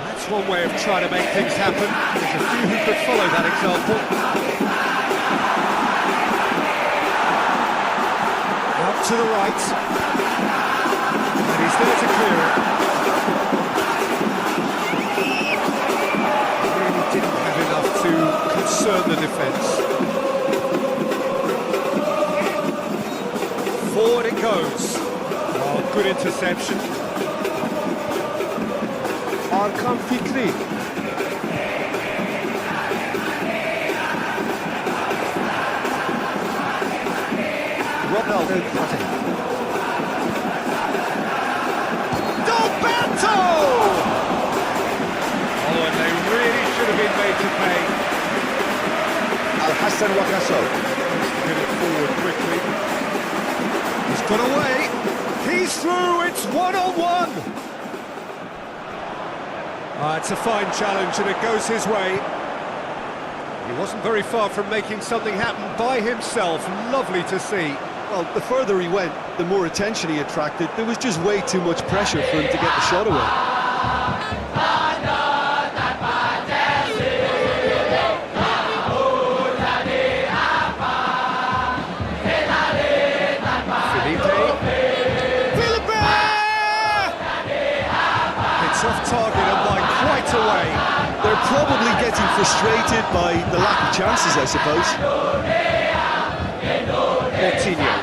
That's one way of trying to make things happen. There's a few who could follow that example. Out to the right. And he's there to clear it. Really didn't have enough to concern the defence. Forward it goes. Oh, good interception. Arkan Fikri. Ronaldo got it. Roberto! Oh, and they really should have been made to pay. Al Hassan Wakaso. Get it forward quickly. He's got away. He's through. It's one-on-one. It's a fine challenge, and it goes his way. He wasn't very far from making something happen by himself. Lovely to see. Well, the further he went, the more attention he attracted. There was just way too much pressure for him to get the shot away. It's off target and by quite a way. They're probably getting frustrated by the lack of chances, I suppose. Coutinho.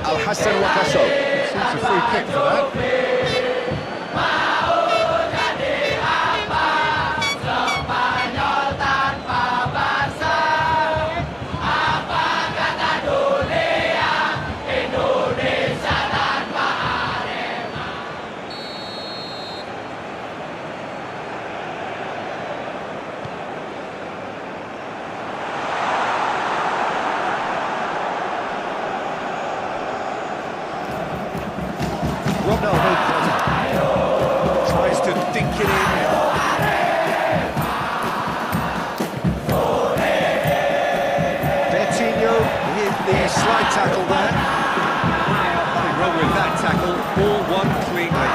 Al-Hassan Wakaso. Seems a free kick for that. Tries to dink it in. Coutinho with the slide tackle there. Nothing wrong with that tackle. Ball won cleanly.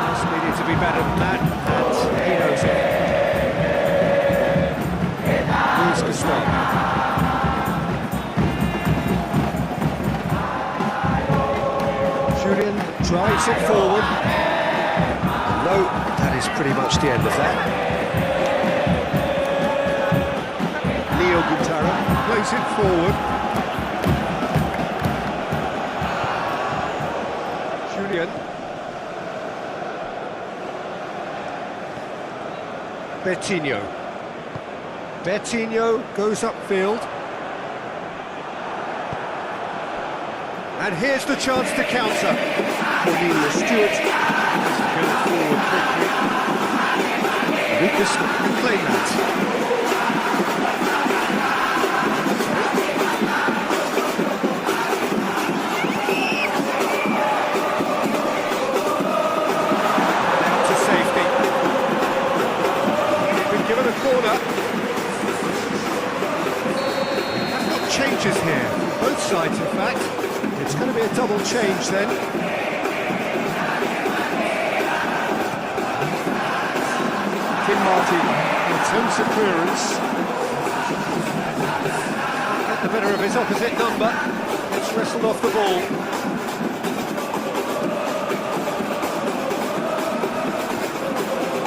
Just needed to be better than that, and he knows it. Here's Gaston. Drives it forward. No, that is pretty much the end of that. Leo Guntara Plays it forward. Julian. Coutinho. Coutinho goes upfield. And here's the chance to counter. Cornelius Stewart. Going forward quickly. Lucas can claim that. Out to safety. He's been given a corner. We've got changes here. Both sides, in fact. It's going to be a double change then. Tim Martin, intense appearance. Get the better of his opposite number. It's wrestled off the ball.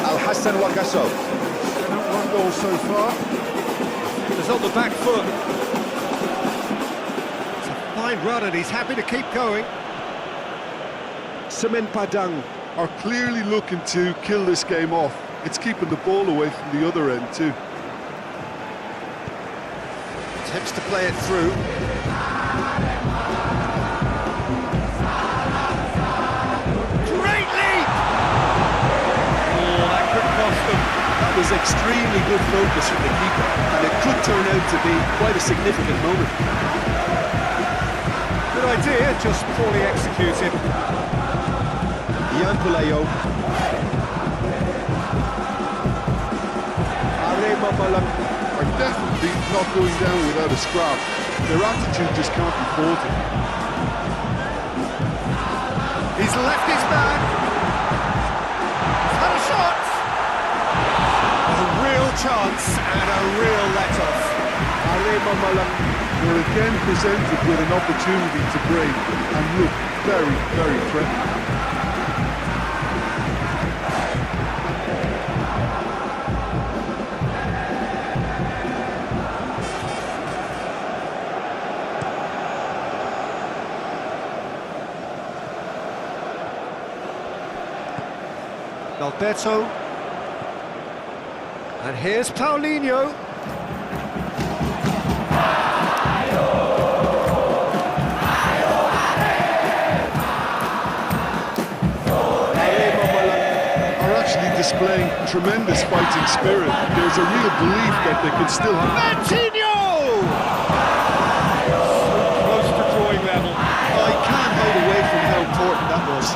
Al-Hassan Wakaso. Not one goal so far. He's on the back foot. Fine run, and he's happy to keep going. SEMEN Padang are clearly looking to kill this game off. It's keeping the ball away from the other end too. Attempts to play it through. Great lead! Oh, that could cost them. That was extremely good focus from the keeper, and it could turn out to be quite a significant moment. Good idea, just poorly executed. Ian Pulayo. AREMA Are definitely not going down without a scrap. Their attitude just can't be faulted. He's left his man. He's had a shot. A real chance and a real let-off. AREMA were again presented with an opportunity to break and look very, very threatening. Alberto. And here's Paulinho. displaying tremendous fighting spirit. There's a real belief that they can still have... Coutinho! So close to drawing level. I can't hide away from how important that was.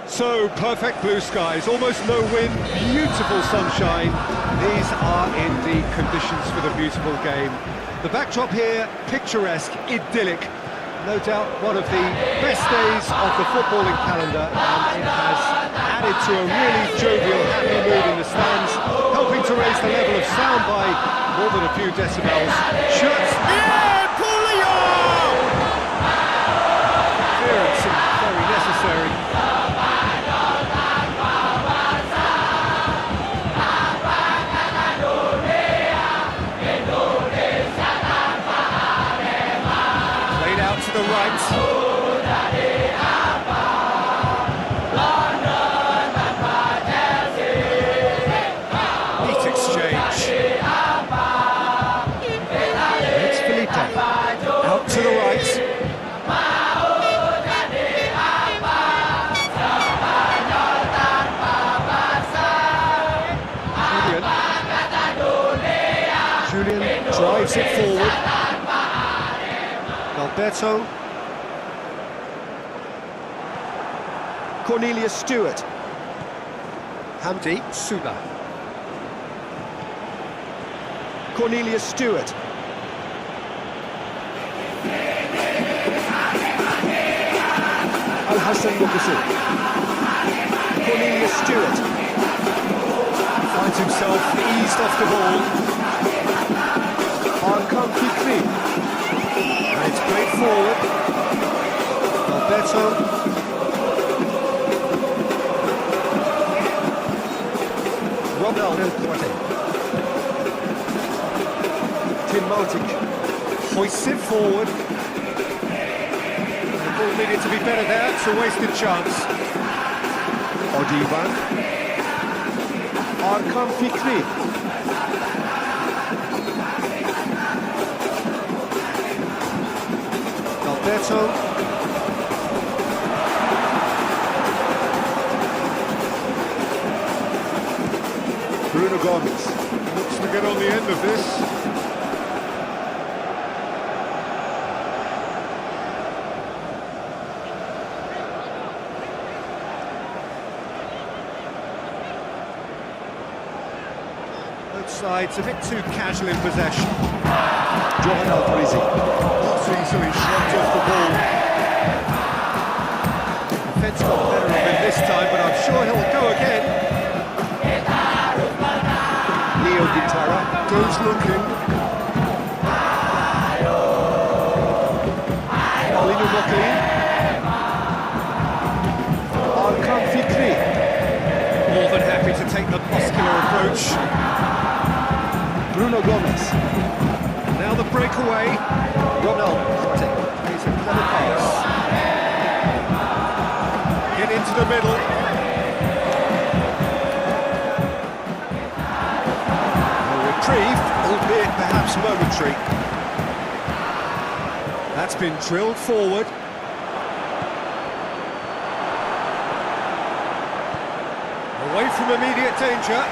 So, perfect blue skies, almost no wind, beautiful sunshine. These are indeed conditions for the beautiful game. The backdrop here, picturesque, idyllic. No doubt one of the best days of the footballing calendar, and it has added to a really jovial, happy mood in the stands, helping to raise the level of sound by more than a few decibels. Shoots, yeah, Pulio! Clearance, very necessary. The right. Neat exchange. It's Felipe. Out to the right. Julian drives it forward. Alberto. Cornelius Stewart. Hamdi Suba. Cornelius Stewart. Al-Hassan Muqassir. Cornelius Stewart. Finds himself eased off the ball. Arkan Fikri. And it's played forward. Alberto. Tim Martic hoists it forward. The ball needed to be better there, it's a wasted chance. Odivan. Arkan Fikri. Datang. Bruno Gomez looks to get on the end of this. Both sides a bit too casual in possession. Johan Alvarezi. Not easily shrugged off the ball. Defence got better of him this time, but I'm sure he'll go again. Leo Guitarra. Goes looking. Paulino Mockelin. Arkan Fikri. More than happy to take the muscular approach. Bruno Gomez. Now the breakaway. Ronald. He's a clever pass. Get into the middle. A reprieve, albeit perhaps momentary. That's been drilled forward. Away from immediate danger.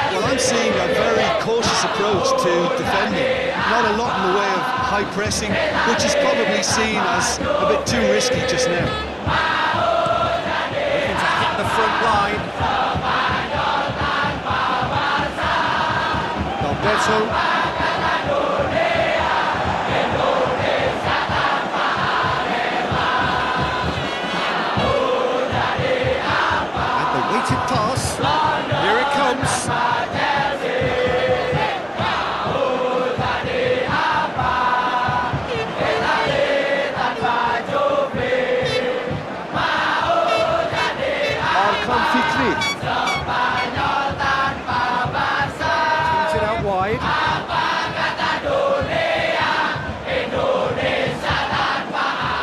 Well, I'm seeing a very cautious approach to defending. Not a lot in the way of high pressing, which is probably seen as a bit too risky just now. Looking to hit the front line. Alberto. And the weighted pass. Here it comes. Arkan Fikri. Turns it out wide.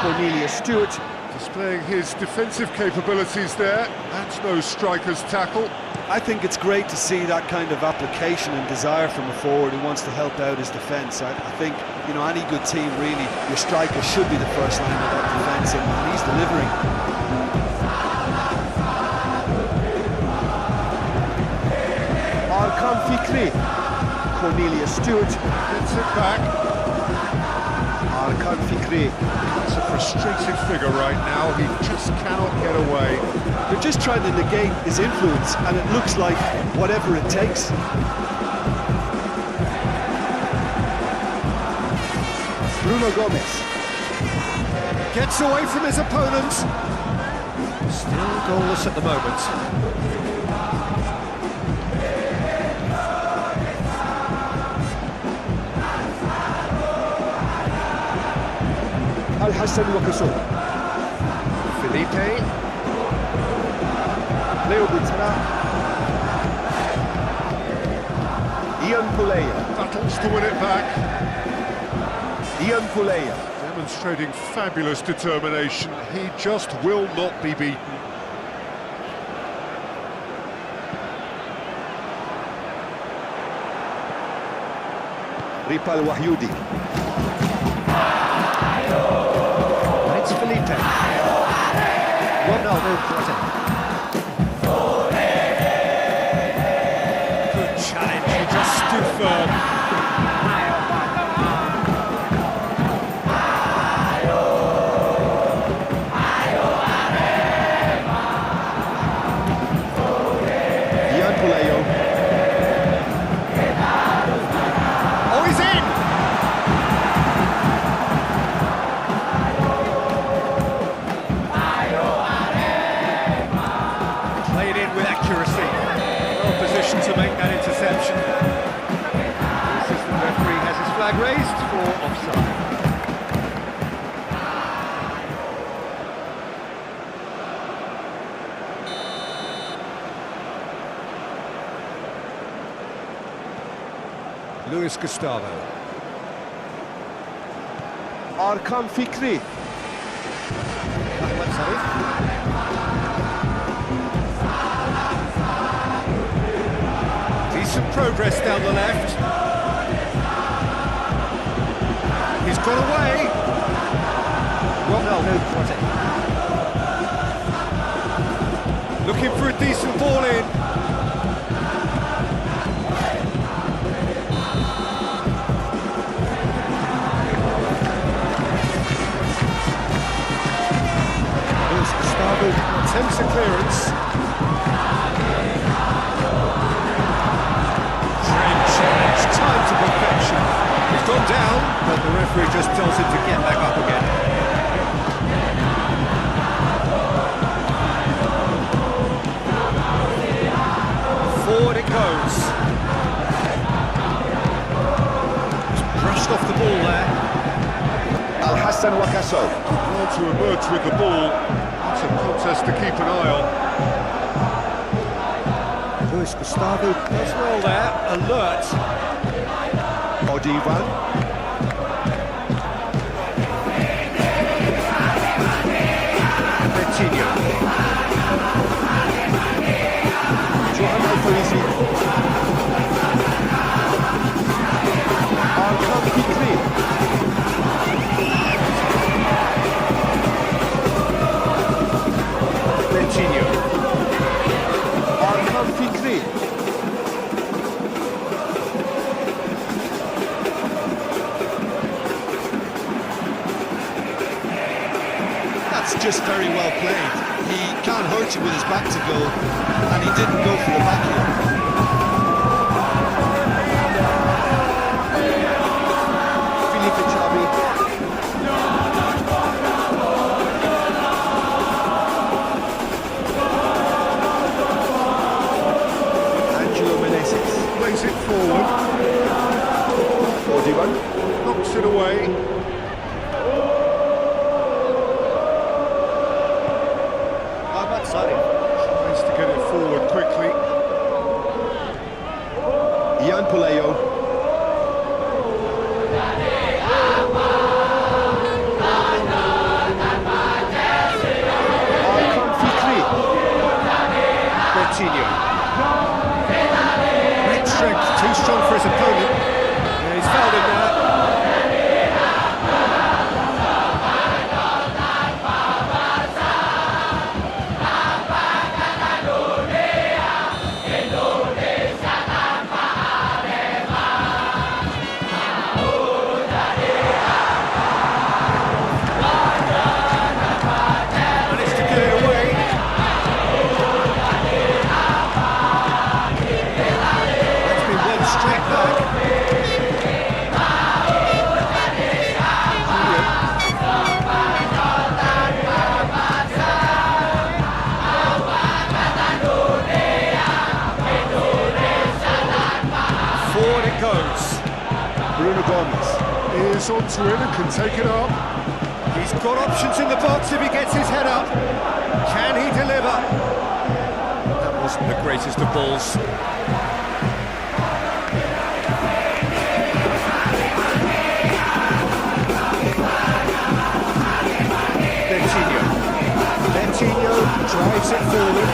Cornelius Stewart. Displaying his defensive capabilities there. That's no striker's tackle. I think it's great to see that kind of application and desire from a forward who wants to help out his defence. I think, you know, any good team really, your striker should be the first line of that defence, and he's delivering. Arkan Fikri. Cornelius Stewart. Gets it back. Arkan Fikri. It's a frustrated figure right now. He just cannot get away. They're just trying to negate his influence, and it looks like whatever it takes. Bruno Gomez. Gets away from his opponent. Still goalless at the moment. Al-Hassan Wakaso. Felipe. Leo Guitarra. Ian Pulleya. Battles to win it back. Ian Pulleya. Demonstrating fabulous determination. He just will not be beaten. Ripal Wahyudi. And it's Felipe. Ronaldo Plata. Good challenge, he just stood firm. Ian Pulleya. Oh, he's in! Played in with accuracy. Well positioned to make that interception. The assistant referee has his flag raised for offside. Luis Gustavo. Arkan Fikri. Ahmed Sarif. progress down the left. He's got away. Well, no, looking for a decent ball in. Here's Gustavo, attempts a clearance. Time to perfection. He's gone down, but the referee just tells him to get back up again. Forward it goes. Just brushed off the ball there. Al-Hassan Wakaso. Well, to emerge with the ball, it's a contest to keep an eye on. Luis Gustavo does well there, alert. Odivan. Coutinho. Johan Al-Farisi. Arkan Fikri. Coutinho. Arkan Fikri. That's just very well played. He can't hurt you with his back to goal, and he didn't go for the back heel. Felipe Xavi. Angelo Meneses. Plays it forward, Odivan. knocks it away. Tries to get it forward quickly. Ian Puleo. Arkan Fikri. Coutinho. Great strength, too strong for his opponent. Yeah, he's fouled him now. Managed to get it away. That's been won straight back. Forward it goes. Bruno Gomez. Is onto it and can take it up. He's got options in the box if he gets his head up. Can he deliver? That wasn't the greatest of balls. Coutinho drives it forward.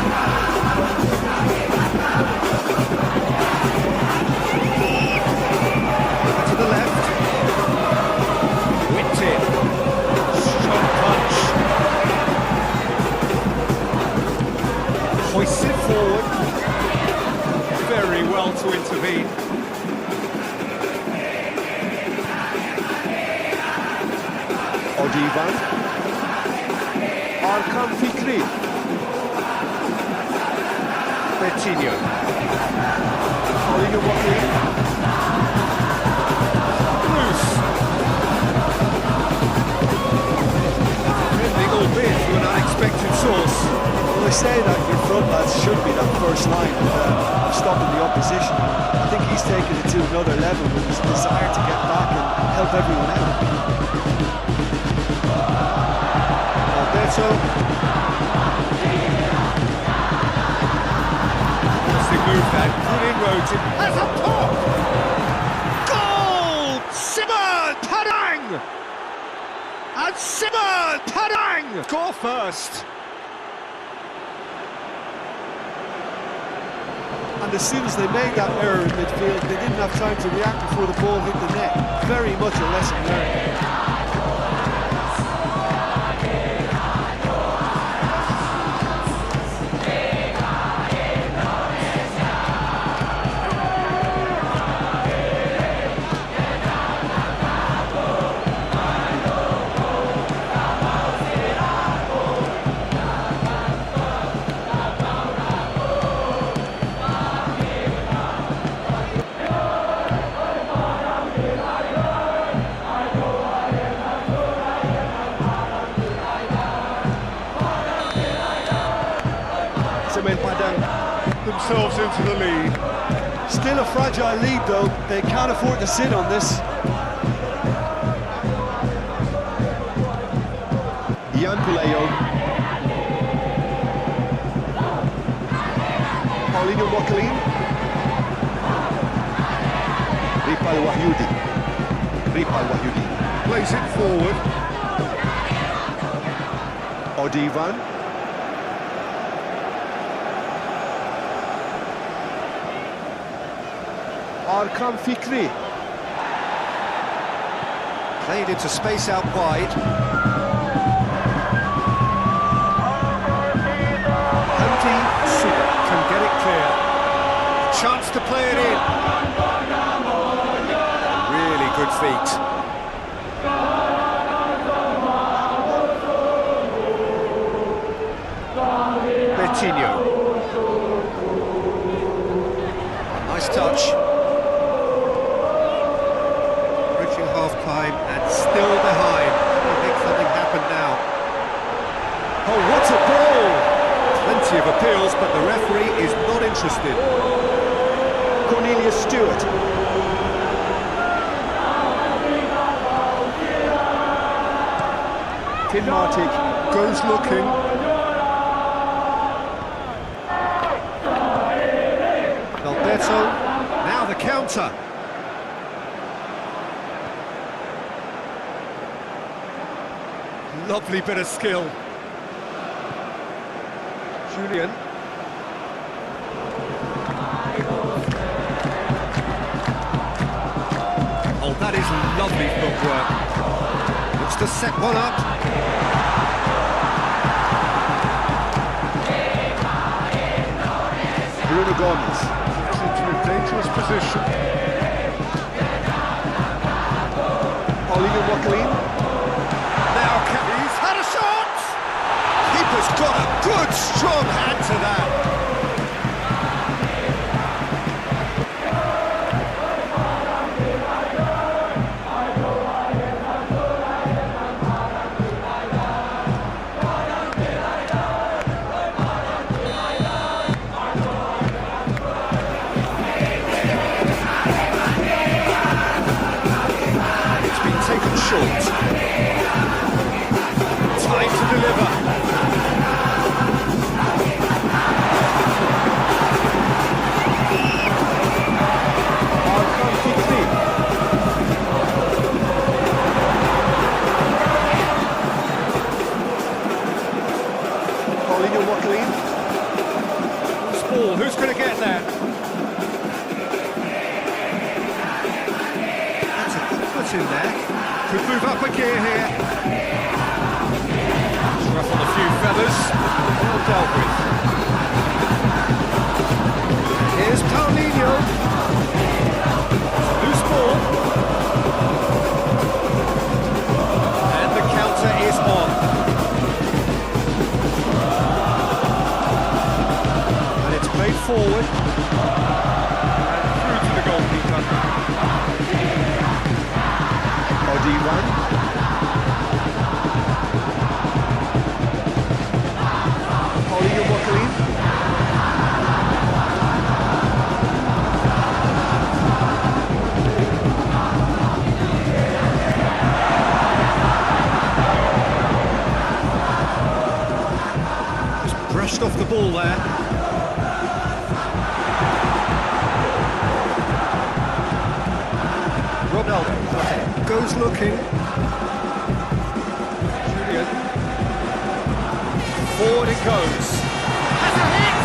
To the left. Whipped in. Strong punch. Hoists it forward. Very well to intervene. Odivan. Arkan Fikri. Coutinho. Paulinho Boquinha. Loose. Ending albeit from an unexpected source. Well, they say that your front lads should be that first line of stopping the opposition. I think he's taken it to another level with his desire to get back and help everyone out. Alberto. As they move that, good inroads in. Has a pop! Goal! SEMEN PADANG! And SEMEN PADANG score first. And And as soon as they made that error in midfield, they didn't have time to react before the ball hit the net. Very much a lesson learned. SEMEN Padang Themselves into the lead. Still a fragile lead though, they can't afford to sit on this. Ian Pulayo. Paulinho Moklin. Ripal Wahyudi. Plays it forward. Odivan. Arkan Fikri. Played into space out wide. Hamdi Suga can get it clear. Chance to play it in. Really good feet. Betinho. Nice touch. Reaching half-time and still behind. I think something happened now. Oh, what a ball! Plenty of appeals, but the referee is not interested. Cornelius Stewart. Tim Martic. Goes looking. Alberto, now the counter. Lovely bit of skill. Julian. Oh, that is lovely footwork. Looks to set one up. Bruno Gomes. Into a dangerous position. Paulinho Moklin. Now he's had a shot! Keeper's got a good strong hand to that. Taken short. Time to deliver. Arkan Fikri. Paulinho Moklin. Loose ball, who's going to get there? That's a good foot in there. Could move up a gear here. Ruffle a few feathers. Well dealt with. Here's Paulinho. Loose ball. And the counter is on. And it's played forward. And through to the goalkeeper. Odivan. Paulinho Moklin. Just brushed off the ball there. Ronaldo goes looking. Julian. Forward it goes. Has a hit!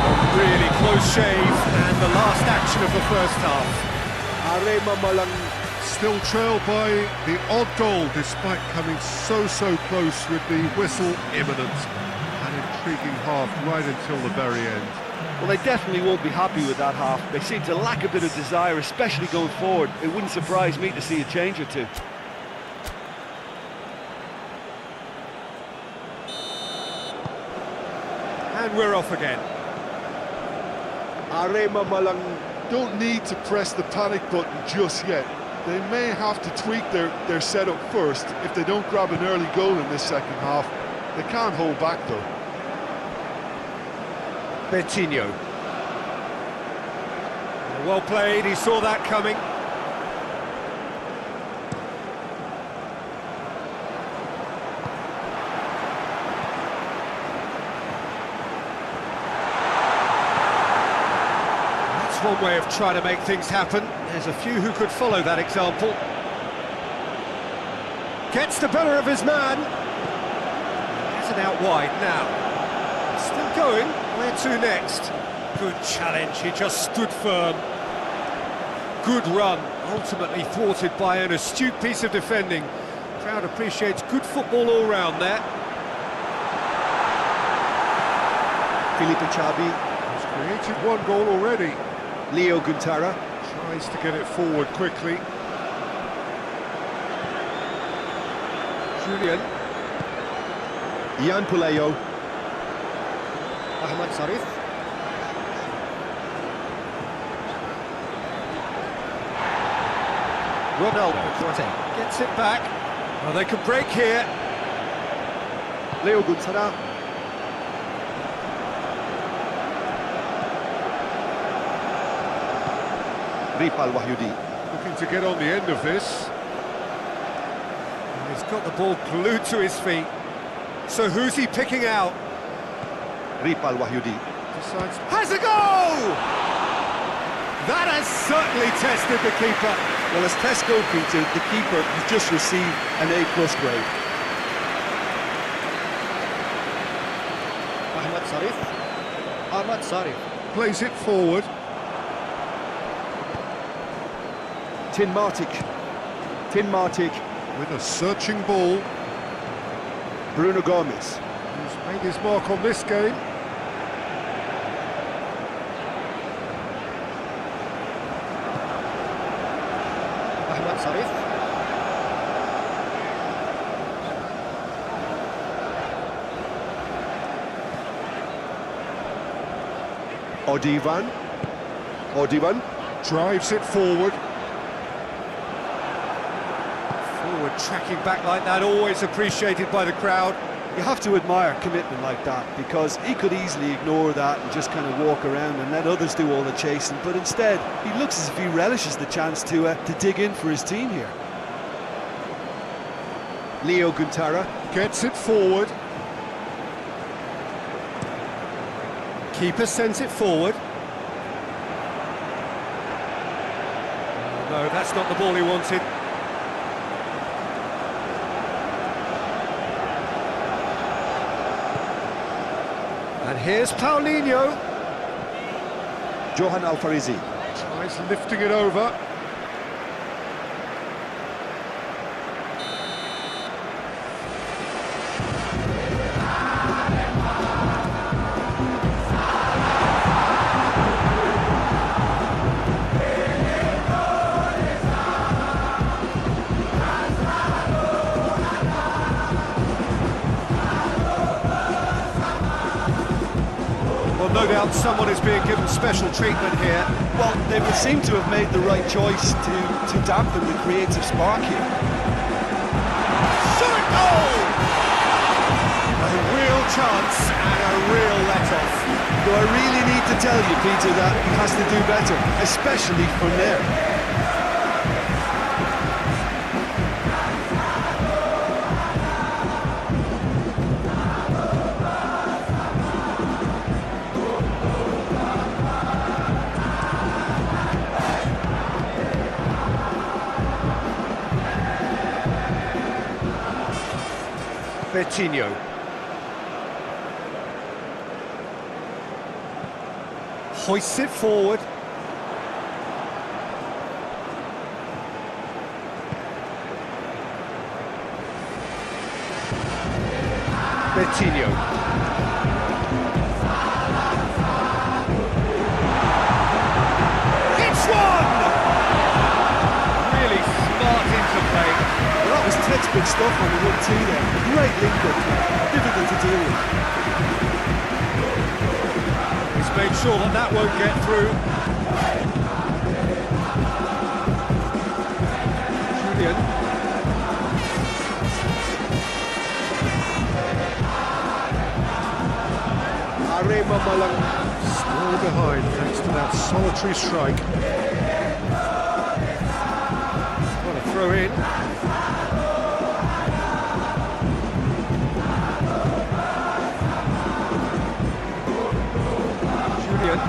Oh, really close. close shave, and the last action of the first half. AREMA malang. Still trailed by the odd goal, despite coming so close with the whistle imminent. An intriguing half right until the very end. Well, they definitely won't be happy with that half. They seem to lack a bit of desire, especially going forward. It wouldn't surprise me to see a change or two. And we're off again. AREMA malang. Don't need to press the panic button just yet. They may have to tweak their setup first if they don't grab an early goal in this second half. They can't hold back though. Bertinho. Well played, he saw that coming. That's one way of trying to make things happen. There's a few who could follow that example. Gets the better of his man. Has it out wide now. Still going. Where to next? Good challenge, he just stood firm. Good run, ultimately thwarted by an astute piece of defending. Crowd appreciates good football all round there. Felipe Chabi. He's created one goal already. Leo Guntara. Tries to get it forward quickly. Julian. Ian Pulayo. Ahmad Sarif. Ronaldo gets it back. Well, they can break here. Leo Guntara. Ripal Wahyudi. Looking to get on the end of this. And he's got the ball glued to his feet. So who's he picking out? Ripal Wahyudi. Decides. Has a goal! That has certainly tested the keeper. Well, as test goal, Peter, the keeper has just received an A+ grade. Ahmad Sarif. Ahmad Sarif. Plays it forward. Tin Martic. Tin Martic. With a searching ball. Bruno Gomez. He's made his mark on this game. Ahmad Sarif. Odivan. Odivan. Drives it forward. Forward tracking back like that, always appreciated by the crowd. You have to admire commitment like that, because he could easily ignore that and just kind of walk around and let others do all the chasing, but instead he looks as if he relishes the chance to dig in for his team here. Leo Guntara. Gets it forward. Keeper sends it forward. No, that's not the ball he wanted. And here's Paulinho. Johan Alfarizi. Tries lifting it over. Well, no doubt someone is being given special treatment here. Well, they would seem to have made the right choice to dampen the creative spark here. Shot goal! A real chance and a real let-off. Though I really need to tell you, Peter, that he has to do better, especially from there. Bertinho. Hoists it forward. Bertinho. It's one! Really smart interplay. Well, that was textbook stuff on the 1-2 there. Great link-up play, difficult to deal with. He's made sure that that won't get through. Julian. AREMA malang. Still behind thanks to that solitary strike. Got a throw in. Julian.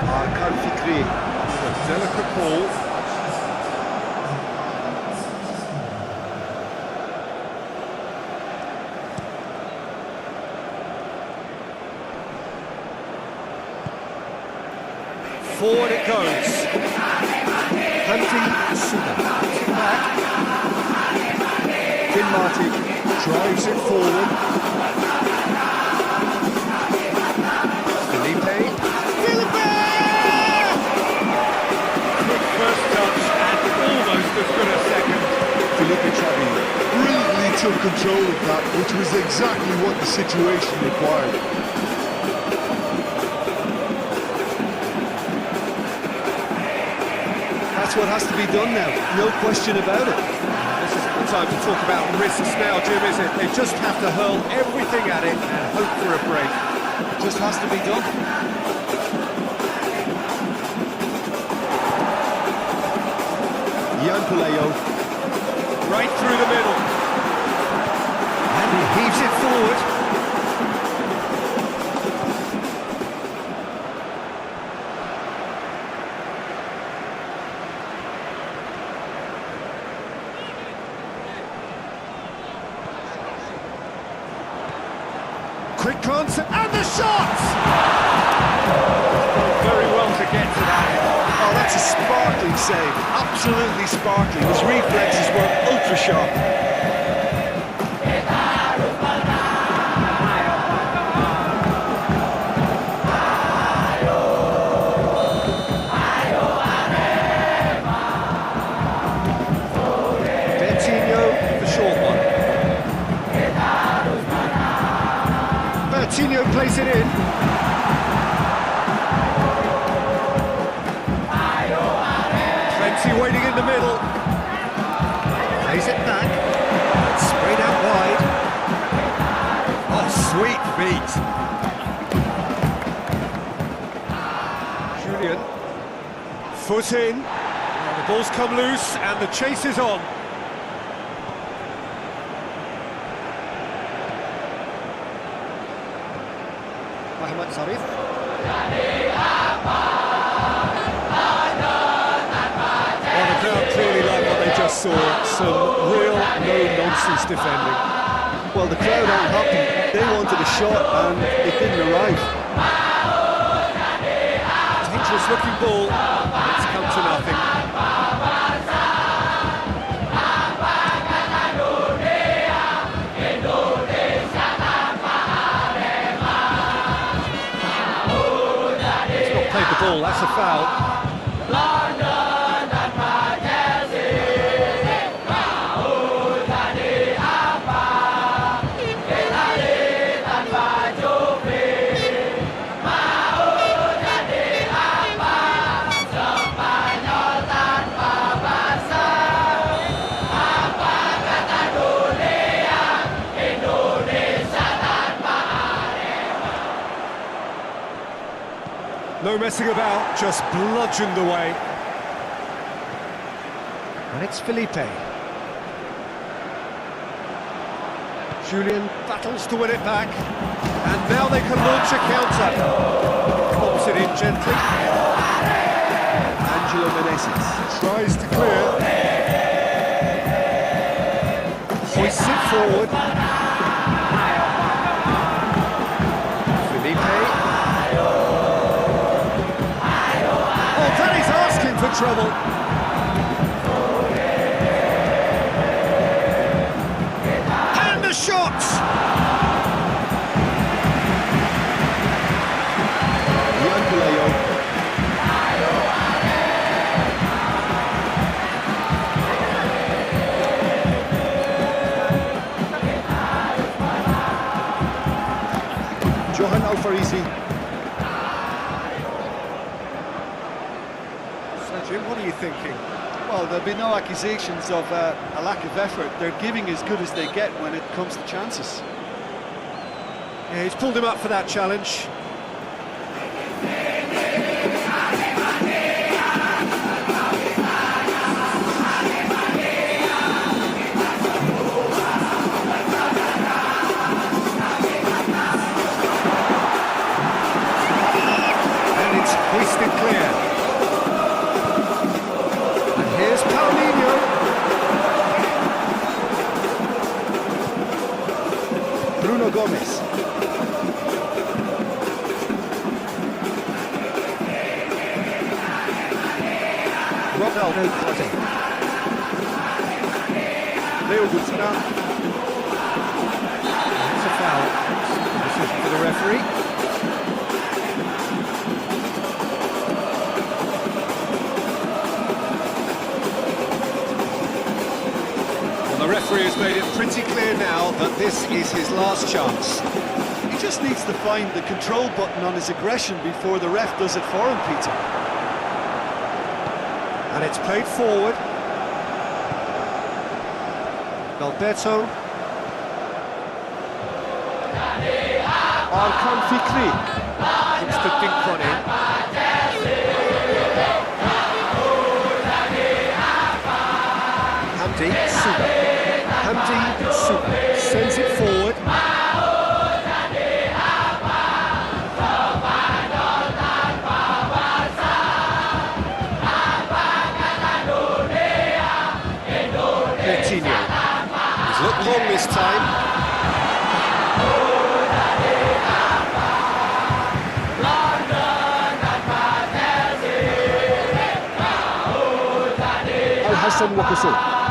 Hakan Fikri. A delicate ball. Forward it goes. Hunting Simak. Back. Tin Matic. Drives it forward. Felipe. Quick first touch and almost as good a second. Felipe Travi. Brilliantly took control of that, which was exactly what the situation required. That's what has to be done now, no question about it. This isn't the time to talk about risks now, Jim, is it? They just have to hurl everything at it and hope for a break. It just has to be done. Jan Puleo. Right through the middle. And he heaves it forward. Quick glance and the shot! Very well to get to that. Oh, that's a sparkling save, absolutely sparkling. His reflexes were ultra sharp. Bertinho, the short one. Bertinho plays it in. Plenty waiting in the middle. Plays it back. Sprayed out wide. Oh, sweet beat. Julian. Foot in. Now the ball's come loose and the chase is on. Sorry. Well, the crowd clearly like what they just saw. Some real no-nonsense defending. Well, the crowd aren't happy. They wanted a shot and it didn't arrive. Dangerous looking ball. It's come to nothing. Played the ball, that's a foul. No messing about, just bludgeoned away. And it's Felipe. Julian battles to win it back. And now they can launch a counter. Pops it in gently. Angelo Meneses. Tries to clear. Hoists it forward. trouble. And the shot! Yankulayo. Johan Alfarisi. So, Jim, what are you thinking? Well, there'll be no accusations of a lack of effort. They're giving as good as they get when it comes to chances. Yeah, he's pulled him up for that challenge. And it's hoisted clear. And here's Paulinho. Bruno Gomez. Ronaldo Clase. Leo Gustavo. It's a foul. Decision for the referee. Well, the referee has made it pretty clear now that this is his last chance. He just needs to find the control button on his aggression before the ref does it for him, Peter. And it's played forward. Alberto. Arkan Fikri. Puts the dink one in. Hamdi Suba. Hamdi Suba sends it forward. Coutinho. He's looked long this time. Al Hassan Wakaso.